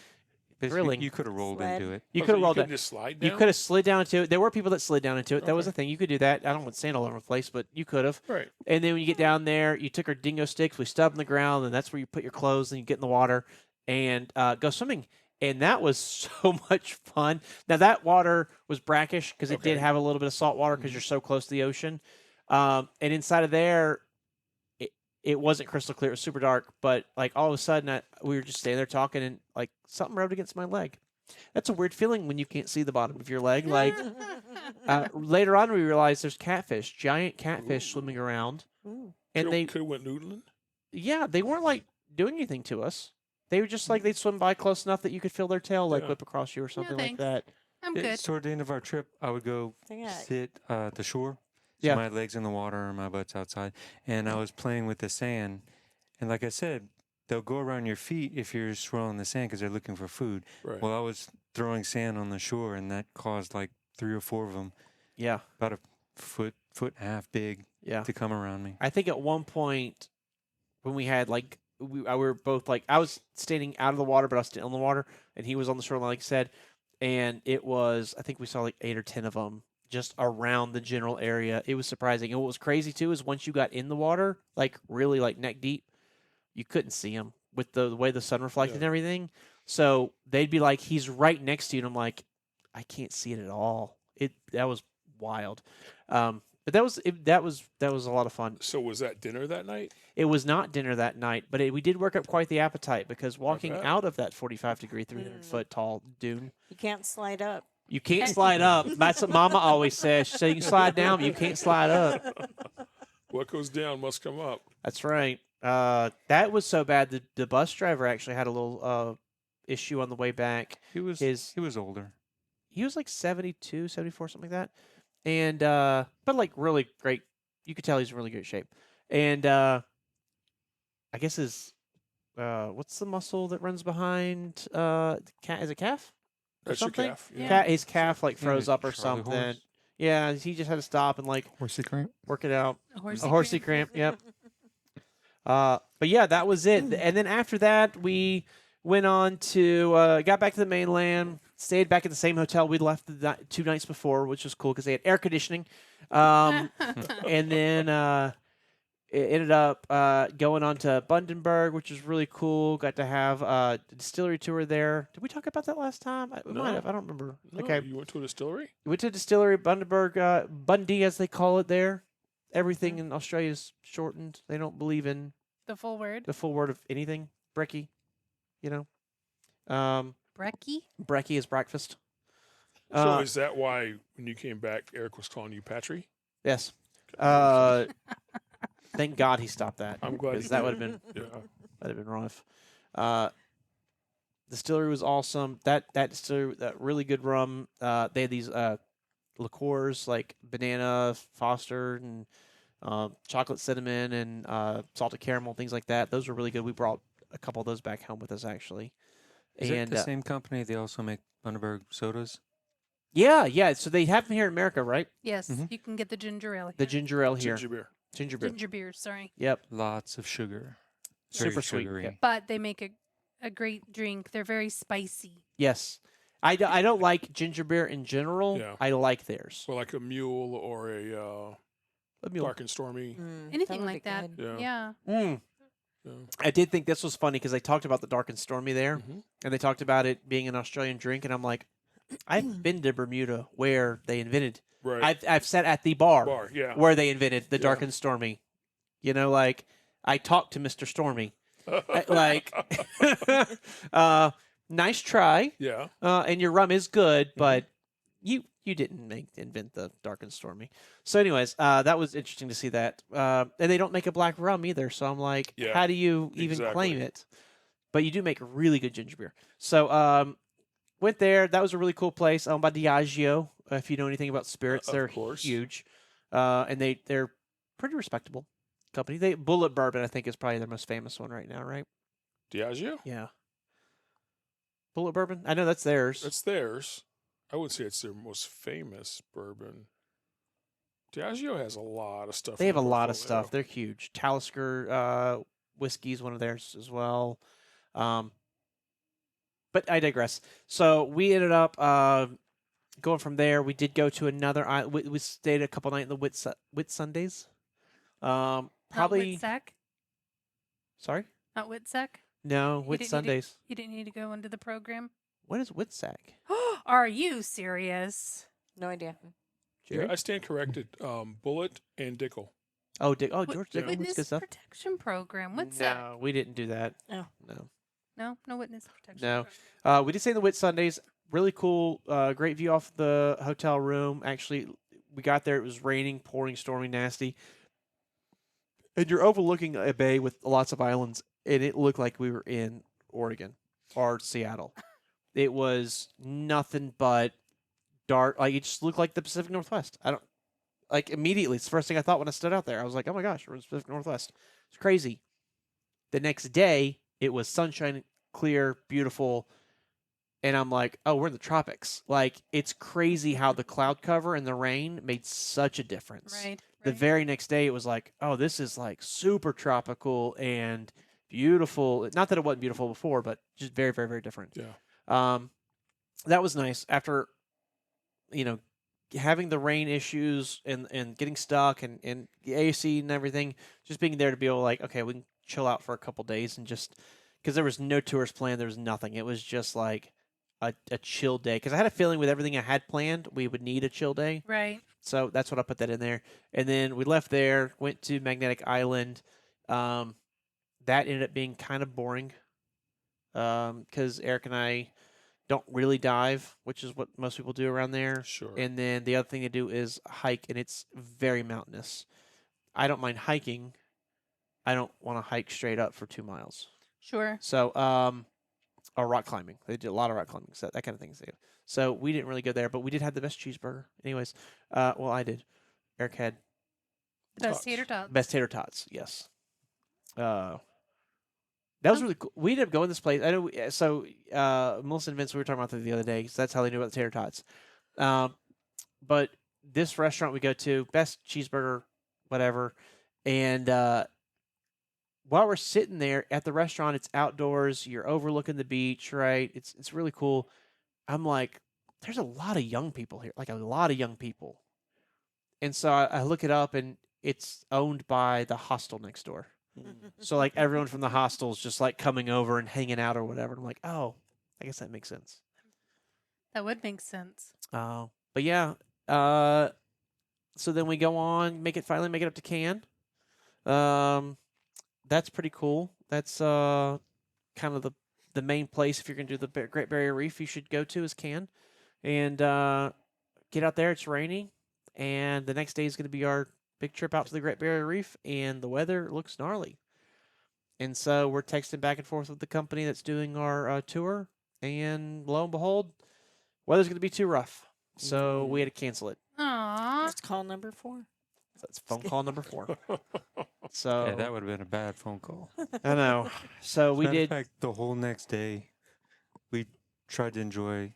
Basically, thrilling. you could have rolled Sled. into it. you Oh, could so have rolled couldn't down. just slide down. You could have slid down into it. There were people that slid down into it. That was Okay. the thing. You could do that. I don't want sand all over the place, but you could have. Right. And then when you get down there, you took our dingo sticks, we stubbed in the ground, and that's where you put your clothes and you get in the water and go swimming. And that was so much fun. Now, that water was brackish because it did Okay. have a little bit of salt water because you're so close to the ocean. And inside of there, it wasn't crystal clear. It was super dark. But like all of a sudden, we were just standing there talking, and like something rubbed against my leg. That's a weird feeling when you can't see the bottom of your leg. Like later on, we realized there's catfish, giant catfish swimming around, Ooh. and they could have went noodling. yeah, they weren't like doing anything to us. They were just like they'd swim by close enough that you could feel their tail like Yeah. whip across you or something like thanks. that. I'm Yeah, good. Toward the end of our trip, I would go Yeah. sit at the shore. So Yeah. my legs in the water and my butt's outside. And I was playing with the sand. And like I said, they'll go around your feet if you're swirling the sand because they're looking for food. Right. Well, I was throwing sand on the shore, and that caused like 3 or 4 of them, Yeah, about a foot and a half big, yeah. to come around me. I think at one point when we had like we were both like, I was standing out of the water, but I was still in the water, and he was on the shoreline, like you said. And it was, I think we saw like 8 or 10 of them just around the general area. It was surprising. And what was crazy too is once you got in the water, like really like neck deep, you couldn't see them with the way the sun reflected and everything. So they'd be like, he's right next to you, and I'm like, I can't see it at all. That was wild. But that was a lot of fun. So was that dinner that night? It was not dinner that night, but we did work up quite the appetite because walking bet. out of that 45-degree, 300-foot tall dune, You can't slide up. you can't slide up. That's what Mama always says. She said you can slide down, but you can't slide up. What goes down must come up. That's right. That was so bad. The bus driver actually had a little issue on the way back. He was older. He was like 72, 74, something like that. And but like really great. You could tell he's in really good shape. And I guess his what's the muscle that runs behind is it calf? Or That's your something? calf. Yeah. His calf like Yeah, froze like up or Charlie something. horse. Yeah, he just had to stop and like Horsey cramp. work it out. A A horsey cramp. Yep. But yeah, that was it. And then after that, we went on to got back to the mainland. Stayed back at the same hotel we left 2 nights before, which was cool because they had air conditioning. And then it ended up going on to Bundaberg, which was really cool. Got to have a distillery tour there. Did we talk about that last time? We might No. have. I don't remember. No, Okay. You went to a distillery? We went to a distillery, Bundaberg, Bundy, as they call it there. Everything in Australia is shortened. They don't believe in The full word. the full word of anything. Brekkie, you know. Brekkie. Brekkie is breakfast. So is that why when you came back, Eric was calling you Patry? Yes. Thank God he stopped that. I'm glad 'cause he that did. would have been Yeah. that'd have been rough. Distillery was awesome. That distillery, that really good rum. They had these liqueurs like banana Foster and chocolate cinnamon and salted caramel, things like that. Those were really good. We brought a couple of those back home with us actually. Is And it the same company? They also make Bundaberg sodas. yeah. So they have them here in America, right? Yes, Mhm. you can get the ginger ale. The here. ginger ale here, Ginger beer. ginger beer. Ginger beer. Sorry, Yep, Lots of sugar. Very super sweet. sugary. Yep. but they make a great drink. They're very spicy. Yes, I don't like ginger beer in general. Yeah. I like theirs. Or like a mule or a A mule. dark and stormy. Anything like that. Yeah. Yeah. Mm. Yeah. I did think this was funny because they talked about the dark and stormy there, Mhm. and they talked about it being an Australian drink, and I'm like, I've been to Bermuda where they invented. Right. I've sat at the bar, Bar, yeah. where they invented the dark Yeah. and stormy. You know, like I talked to Mr. Stormy. Like, nice try, yeah. and your rum is good, but you didn't invent the dark and stormy. So, anyways, that was interesting to see that. And they don't make a black rum either. So I'm like, Yeah, how do you even claim exactly. it? But you do make really good ginger beer. So went there. That was a really cool place owned by Diageo. If you know anything about spirits, Of they're course. huge, and they're pretty respectable company. They Bullet Bourbon, I think, is probably their most famous one right now, right? Diageo? Yeah. Bullet Bourbon. I know that's theirs. That's theirs. I wouldn't say it's their most famous bourbon. Diageo has a lot of stuff. They in have a their lot of portfolio. stuff. They're huge. Talisker whiskey is one of theirs as well. But I digress. So we ended up going from there. We did go to another island. We stayed a couple nights in the Whitsundays. Not Probably. Whitsack. Sorry? Not Whitsack. No, You didn't- Whitsundays. You didn't need to go into the program. What is Whitsack? Are you serious? No idea. Jerry? Yeah, I stand corrected. Bullet and Dickel. Oh, Wh- George Dickinson. Witness Good stuff. protection program. What's that? No, we didn't do that. Oh. No. No witness protection. No. program. We did stay in the Whitsundays. Really cool. Great view off the hotel room. Actually, we got there. It was raining, pouring, stormy, nasty. And you're overlooking a bay with lots of islands, and it looked like we were in Oregon or Seattle. It was nothing but dark. Like it just looked like the Pacific Northwest. I don't like immediately. It's the first thing I thought when I stood out there. I was like, "Oh my gosh, we're in the Pacific Northwest." It's crazy. The next day, it was sunshine, clear, beautiful. And I'm like, oh, we're in the tropics. Like, it's crazy how the cloud cover and the rain made such a difference. Right. The right. very next day, it was like, oh, this is like super tropical and beautiful. Not that it wasn't beautiful before, but just very, very, very different. Yeah. That was nice after, you know, having the rain issues and getting stuck and the AC and everything. Just being there to be able to like, okay, we can chill out for a couple days and just because there was no tours planned, there was nothing. It was just like a chill day because I had a feeling with everything I had planned, we would need a chill day. Right. So that's what I put that in there. And then we left there, went to Magnetic Island. That ended up being kind of boring because Eric and I don't really dive, which is what most people do around there. Sure. And then the other thing to do is hike, and it's very mountainous. I don't mind hiking. I don't want to hike straight up for 2 miles. Sure. So, or rock climbing. They did a lot of rock climbing, so that kind of things. So we didn't really go there, but we did have the best cheeseburger. Anyways, well, I did. Eric had Best Tots. tater tots. best tater tots. Yes. That was really cool. We ended up going to this place. I know. So Melissa and Vince, we were talking about that the other day. So that's how they knew about the tater tots. But this restaurant we go to, best cheeseburger, whatever. And while we're sitting there at the restaurant, it's outdoors. You're overlooking the beach, right? It's really cool. I'm like, there's a lot of young people here, like a lot of young people. And so I look it up, and it's owned by the hostel next door. So like everyone from the hostel is just like coming over and hanging out or whatever. I'm like, oh, I guess that makes sense. That would make sense. But yeah. So then we go on, finally make it up to Cannes. That's pretty cool. That's kind of the main place if you're gonna do the Great Barrier Reef you should go to is Cannes, and get out there. It's raining, and the next day is gonna be our big trip out to the Great Barrier Reef, and the weather looks gnarly. And so we're texting back and forth with the company that's doing our tour, and lo and behold, weather's going to be too rough. So we had to cancel it. Aww. That's call number 4. So that's phone call number 4. So Yeah, that would have been a bad phone call. I know. So we Matter of did. fact, the whole next day, we tried to enjoy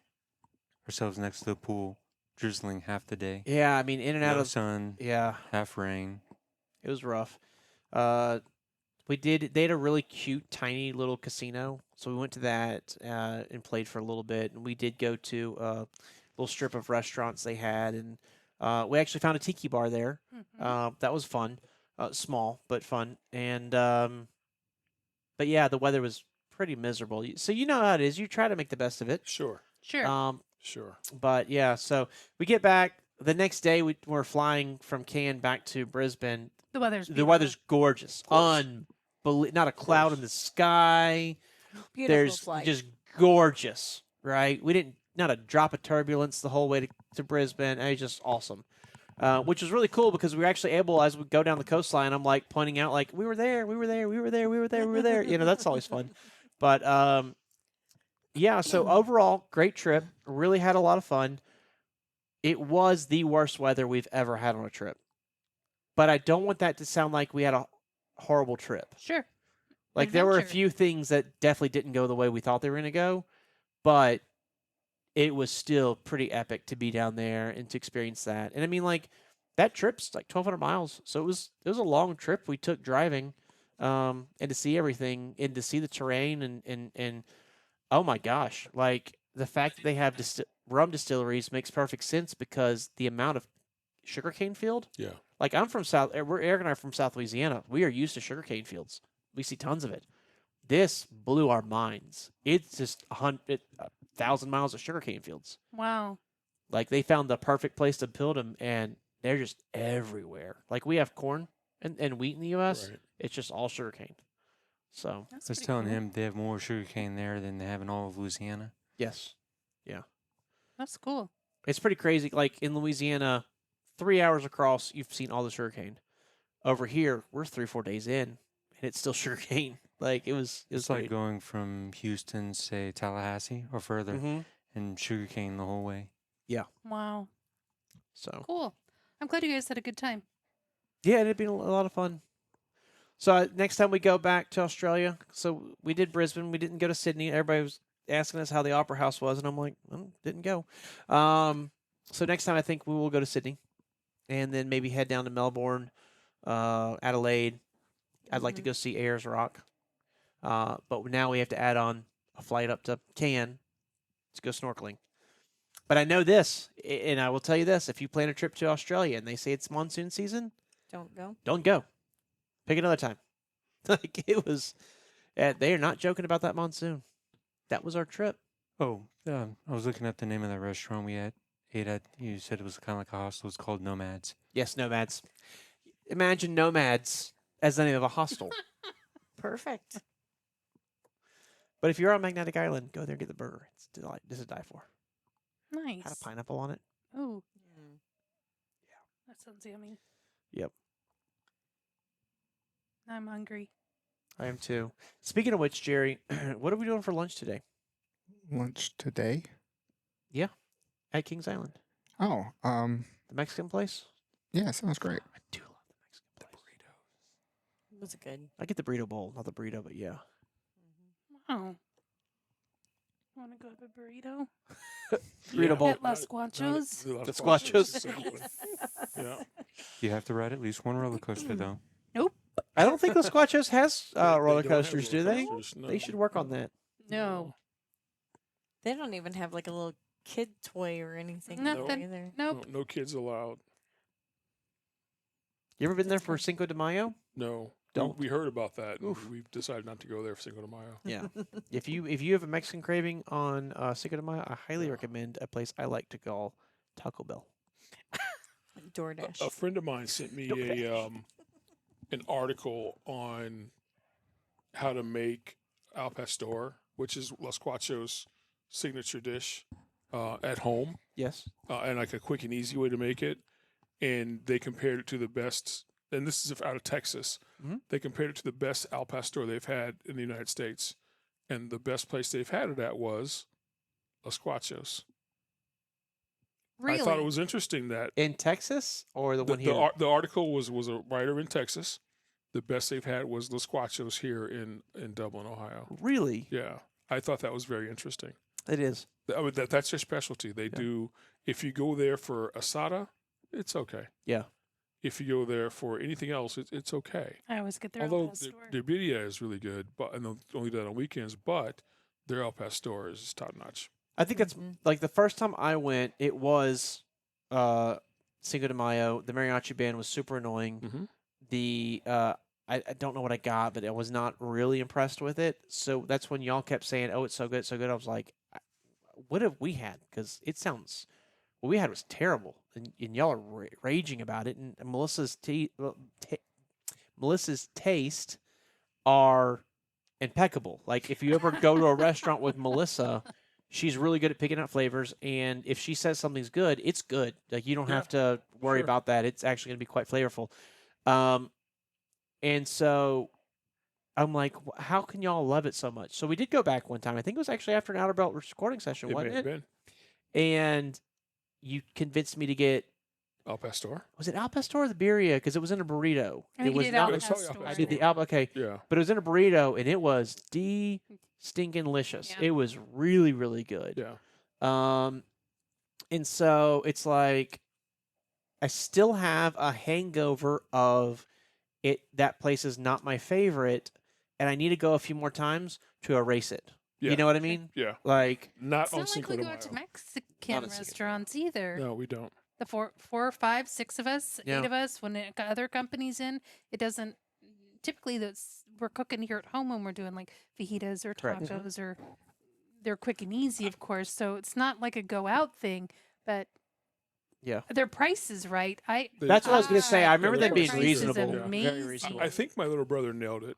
ourselves next to the pool, drizzling half the day. Yeah, I mean, in and out No of. sun, Yeah, half rain. it was rough. We did. They had a really cute, tiny little casino, so we went to that and played for a little bit. And we did go to a little strip of restaurants they had, and we actually found a tiki bar there. Mhm. That was fun, small but fun. And but yeah, the weather was pretty miserable. So you know how it is. You try to make the best of it. Sure. Sure. Sure. But yeah, so we get back the next day. We're flying from Cannes back to Brisbane. The weather's The beautiful. weather's gorgeous. Not a cloud in the sky. Beautiful There's flight. just gorgeous, right? We didn't not a drop of turbulence the whole way to Brisbane. It was just awesome. Which was really cool because we were actually able, as we go down the coastline, I'm like pointing out like we were there, we were there, we were there, we were there, we were there. You know, that's always fun. But yeah, so overall, great trip. Really had a lot of fun. It was the worst weather we've ever had on a trip. But I don't want that to sound like we had a horrible trip. Sure. Like there were a Adventure. few things that definitely didn't go the way we thought they were going to go, but it was still pretty epic to be down there and to experience that. And I mean, like that trip's like 1,200 miles, so it was a long trip we took driving, and to see everything and to see the terrain and oh my gosh, like the fact that they have rum distilleries makes perfect sense because the amount of sugarcane field. Yeah. Like I'm from Eric and I are from South Louisiana. We are used to sugarcane fields. We see tons of it. This blew our minds. It's just 1,000 miles of sugarcane fields. Wow. Like they found the perfect place to build them, and they're just everywhere. Like we have corn and wheat in the U.S. Right. It's just all sugarcane. So That's I was pretty telling cool. him they have more sugarcane there than they have in all of Louisiana. yes, That's cool. it's pretty crazy. Like in Louisiana, 3 hours across, you've seen all the sugarcane. Over here, we're 3-4 days in, and it's still sugarcane. Like it was It's like going from Houston, say Tallahassee or further, hmm and sugarcane the whole way. Wow. So Cool. I'm glad you guys had a good time. yeah, it'd been a lot of fun. So next time we go back to Australia, so we did Brisbane. We didn't go to Sydney. Everybody was asking us how the Opera House was, and I'm like, didn't go. So next time I think we will go to Sydney, and then maybe head down to Melbourne, Adelaide. I'd like to Mhm. go see Ayers Rock. But now we have to add on a flight up to Cannes to go snorkeling. But I know this, and I will tell you this: if you plan a trip to Australia and they say it's monsoon season, Don't go. don't go. Pick another time. Like it was, they are not joking about that monsoon. That was our trip. Oh, I was looking at the name of that restaurant we ate at. You said it was kind of like a hostel. It's called Nomads. Yes, nomads. Imagine nomads as the name of a hostel. Perfect. But if you're on Magnetic Island, go there and get the burger. It's just to die for. Nice. Had a pineapple on it. Oh, Mm. that sounds yummy. Yep. I'm hungry. I am too. Speaking of which, Jerry, what are we doing for lunch today Lunch today? at Kings Island? Oh, The Mexican place? yeah, sounds great. I do love the Mexican place. Was it good? I get the burrito bowl, not the burrito, but yeah. Oh. Want to go to a burrito? Burrito bowl. At Los Guachos? The Squatchos. Yeah. You have to ride at least one roller coaster, though. I don't think the Squatchos has They roller don't have coasters, do roller they? coasters, no. They should work on that. No. They don't even have like a little kid toy or anything Nothing. either. Nope. No kids allowed. You ever been there for Cinco de Mayo? No. Don't. We heard about that. And Oof. we've decided not to go there for Cinco de Mayo. Yeah. if you have a Mexican craving on Cinco de Mayo, I highly recommend a place I like to call Taco Bell. DoorDash. A friend of mine sent me an article on how to make al pastor, which is Los Cuatros' signature dish, at home, Yes. and like a quick and easy way to make it. And they compared it to the best, and this is out of Texas. Mhm. They compared it to the best al pastor they've had in the United States, and the best place they've had it at was Los Cuatros. Really? I thought it was interesting that In Texas or the one here? the article was a writer in Texas. The best they've had was Los Cuatros here in Dublin, Ohio. Really? Yeah, I thought that was very interesting. It is. I mean, that's their specialty. They do. If you go there for asada, it's okay. Yeah. If you go there for anything else, it's okay. I always get their Although al pastor. their birria is really good, but and they'll only do that on weekends. But their al pastor is top notch. I think that's Mhm. like the first time I went, it was Cinco de Mayo. The mariachi band was super annoying. Mhm. The I don't know what I got, but I was not really impressed with it. So that's when y'all kept saying, "Oh, it's so good, it's so good." I was like, "What have we had?" Because it sounds what we had was terrible, and y'all are raging about it. And Melissa's Melissa's taste are impeccable. Like if you ever go to a restaurant with Melissa, she's really good at picking out flavors, and if she says something's good, it's good. Like you don't Yeah, have to worry sure. about that. It's actually going to be quite flavorful. And so I'm like, how can y'all love it so much? So we did go back one time. I think it was actually after an Outer Belt recording session, It may wasn't have it? been And you convinced me to get, al pastor. was it al pastor or the birria? Because it was in a burrito. I It think you was did not. al It's probably pastor. I did the al. Okay, Yeah. but it was in a burrito, and it was stinking delicious. Yeah. It was really, really good. Yeah. And so it's like I still have a hangover of it. That place is not my favorite, and I need to go a few more times to erase it. Yeah. You know what I mean? Yeah. Like, Not It's on not like Cinco we de go Mayo. out to Mexican Not on Cinco de Mayo. restaurants either. No, we don't. The four, 5, 6 of us, Yeah. 8 of us, when it got other companies in, it doesn't. Typically, we're cooking here at home when we're doing like fajitas or Correct. tacos, or they're quick and easy, of course. So it's not like a go out thing, but yeah. their price is right. That's what I was gonna say. I remember their them being price is reasonable. Very amazing. reasonable. I think my little brother nailed it.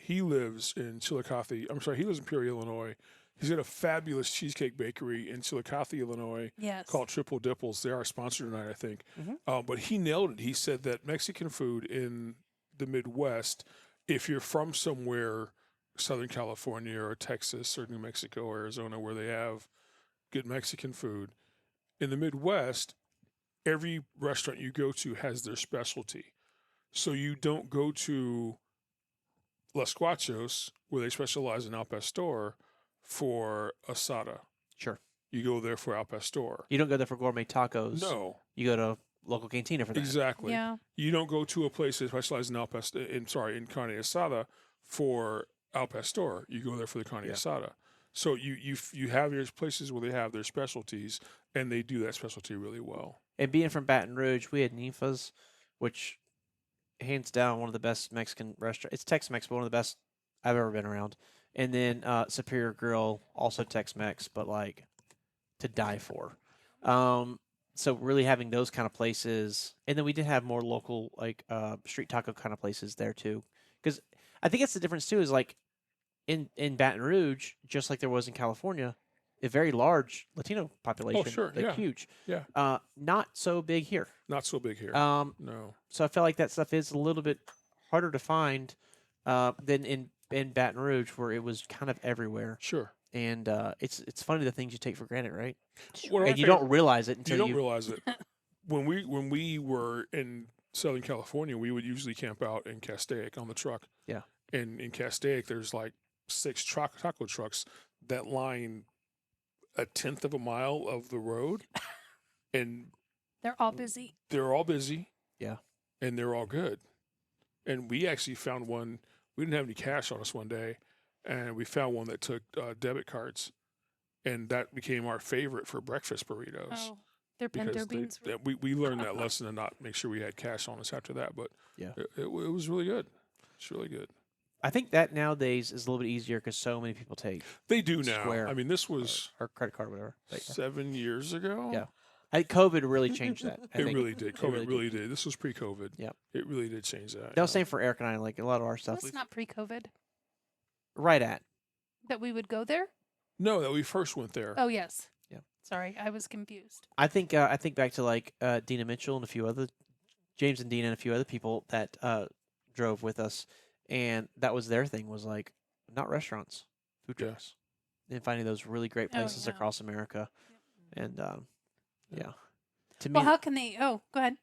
He lives in Chillicothe. I'm sorry, he lives in Peoria, Illinois. He's got a fabulous cheesecake bakery in Chillicothe, Illinois, Yes. called Triple Dipples. They are our sponsor tonight, I think. Mhm. But he nailed it. He said that Mexican food in the Midwest, if you're from somewhere, Southern California or Texas or New Mexico or Arizona, where they have good Mexican food, in the Midwest, every restaurant you go to has their specialty. So you don't go to Los Cuatros, where they specialize in al pastor, for asada. Sure. You go there for al pastor. You don't go there for gourmet tacos. No, You go to local cantina for that. exactly. Yeah. You don't go to a place that specializes in in carne asada for Al Pastor. You go there for the carne asada. So you have your places where they have their specialties, and they do that specialty really well. And being from Baton Rouge, we had Ninfa's, which hands down one of the best Mexican restaurants. It's Tex-Mex, but one of the best I've ever been around. And then Superior Grill, also Tex-Mex, but like to die for. So really having those kind of places, and then we did have more local like street taco kind of places there too. Because I think it's the difference too is like in Baton Rouge, just like there was in California, a very large Latino population. sure, like yeah. huge. Yeah. Not so big here. Not so big here. No. So I felt like that stuff is a little bit harder to find than in Baton Rouge, where it was kind of everywhere. Sure. And it's funny the things you take for granted, right? One of my And you favorite- don't realize it you until don't you. realize it. When we were in Southern California, we would usually camp out in Castaic on the truck. Yeah. And in Castaic, there's like 6 taco trucks that line a tenth of a mile of the road, and They're all busy. they're all busy. Yeah. And they're all good. And we actually found one. We didn't have any cash on us one day, and we found one that took debit cards, and that became our favorite for breakfast burritos. Oh, their pinto Because beans. were- we learned that lesson and not make sure we had cash on us after that. But Yeah. it was really good. It's really good. I think that nowadays is a little bit easier because so many people take They do now. Square. I mean, this was or credit card, or whatever. But, yeah. 7 years ago. Yeah. I think COVID really changed that. I It think. really did. It COVID really did. This was pre-COVID. Yep. It really did change that. That was same for Eric and I. Like a lot of our It stuff, was not pre-COVID right at. that we would go there. No, that we first went there. Oh yes. Yeah. Sorry, I was confused. I think back to like Dina Mitchell and a few other James and Dina and a few other people that drove with us, and that was their thing was like not restaurants, food Yeah. trucks, and finding those really great Oh, places yeah. across America, and yeah. To me, Well, how can they? Oh, go ahead.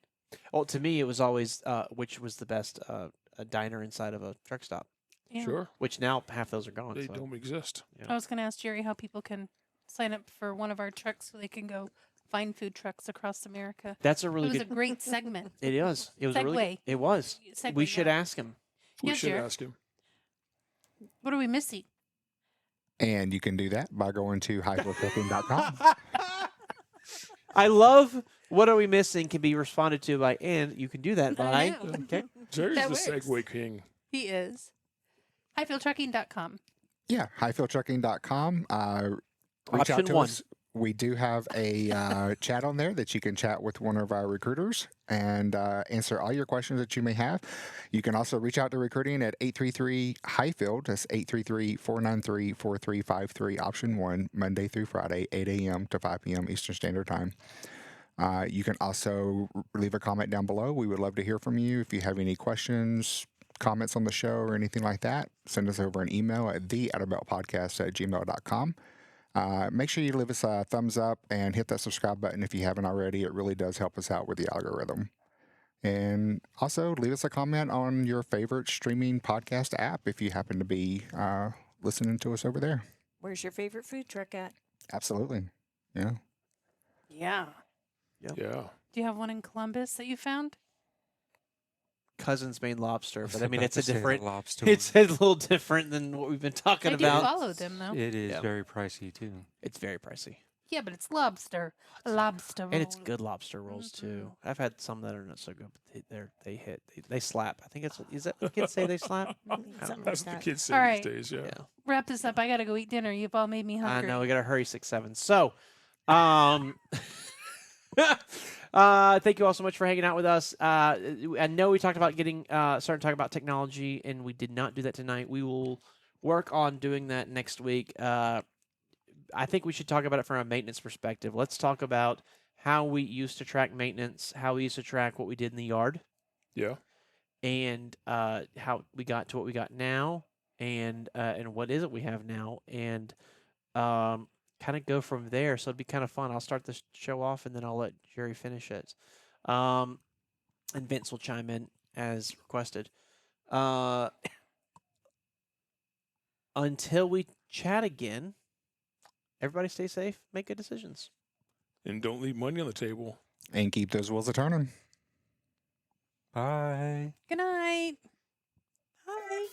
to me, it was always which was the best a diner inside of a truck stop. Yeah. Sure. Which now half those are gone. They so. don't exist. I was going to ask Jerry how people can sign up for one of our trucks so they can go find food trucks across America. That's a It really was good. a great segment. It is. It was a really. Segue. It was. Segue, We should yeah. ask him. We Yeah, should Jared. ask him. What are we missing? And you can do that by going to hyfieldtrucking.com. I love what are we missing can be responded to by, and you can do that by. know. Okay. Jerry's That the works. Segway king. He is. Hyfieldtrucking.com. Yeah, hyfieldtrucking.com. Reach Option out to one. us. We do have a chat on there that you can chat with one of our recruiters and answer all your questions that you may have. You can also reach out to recruiting at 833-HYFIELD. That's 833-493-4353, option 1, Monday through Friday, 8 a.m. to 5 p.m. Eastern Standard Time. You can also leave a comment down below. We would love to hear from you. If you have any questions, comments on the show, or anything like that, send us over an email at theouterbeltpodcast@gmail.com. Make sure you leave us a thumbs up and hit that subscribe button if you haven't already. It really does help us out with the algorithm. And also leave us a comment on your favorite streaming podcast app if you happen to be listening to us over there. Where's your favorite food truck at? Absolutely. Yeah. Yeah. Yeah. Do you have one in Columbus that you found? Cousin's Maine Lobster, was but I mean about it's a to say the different. lobster It's a little different than what we've been talking I do about. follow them though. It is Yeah. very pricey too. It's very pricey, Yeah, but it's lobster. Lobster and it's roll. good lobster rolls too. I've had some that are not so good, but they hit. They slap. I think it's is that what kids say they slap? Something like That's what the that. kids say All these right. days. Yeah. Yeah. Wrap this up. I gotta go eat dinner. You've all made me I hungry. know we gotta hurry 6-7. So, thank you all so much for hanging out with us. I know we talked about getting starting to talk about technology, and we did not do that tonight. We will work on doing that next week. I think we should talk about it from a maintenance perspective. Let's talk about how we used to track maintenance, how we used to track what we did in the yard, Yeah. and how we got to what we got now, and what is it we have now, and kind of go from there. So it'd be kind of fun. I'll start the show off, and then I'll let Jerry finish it, and Vince will chime in as requested. Until we chat again, everybody stay safe, make good decisions. And don't leave money on the table. And keep those wheels a turning. Bye. Good night. Hi.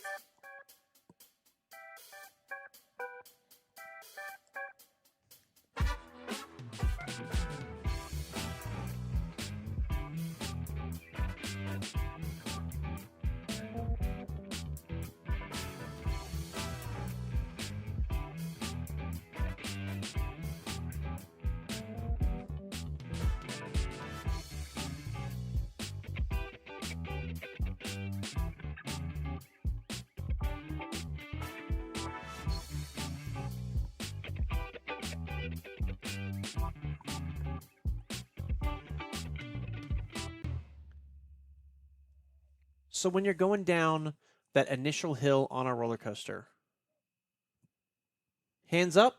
So when you're going down that initial hill on a roller coaster, hands up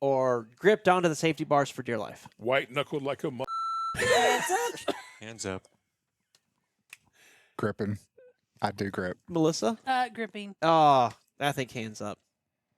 or gripped onto the safety bars for dear life? White knuckled like a Hands up. Gripping. I do grip. Melissa? Gripping. Oh, I think hands up.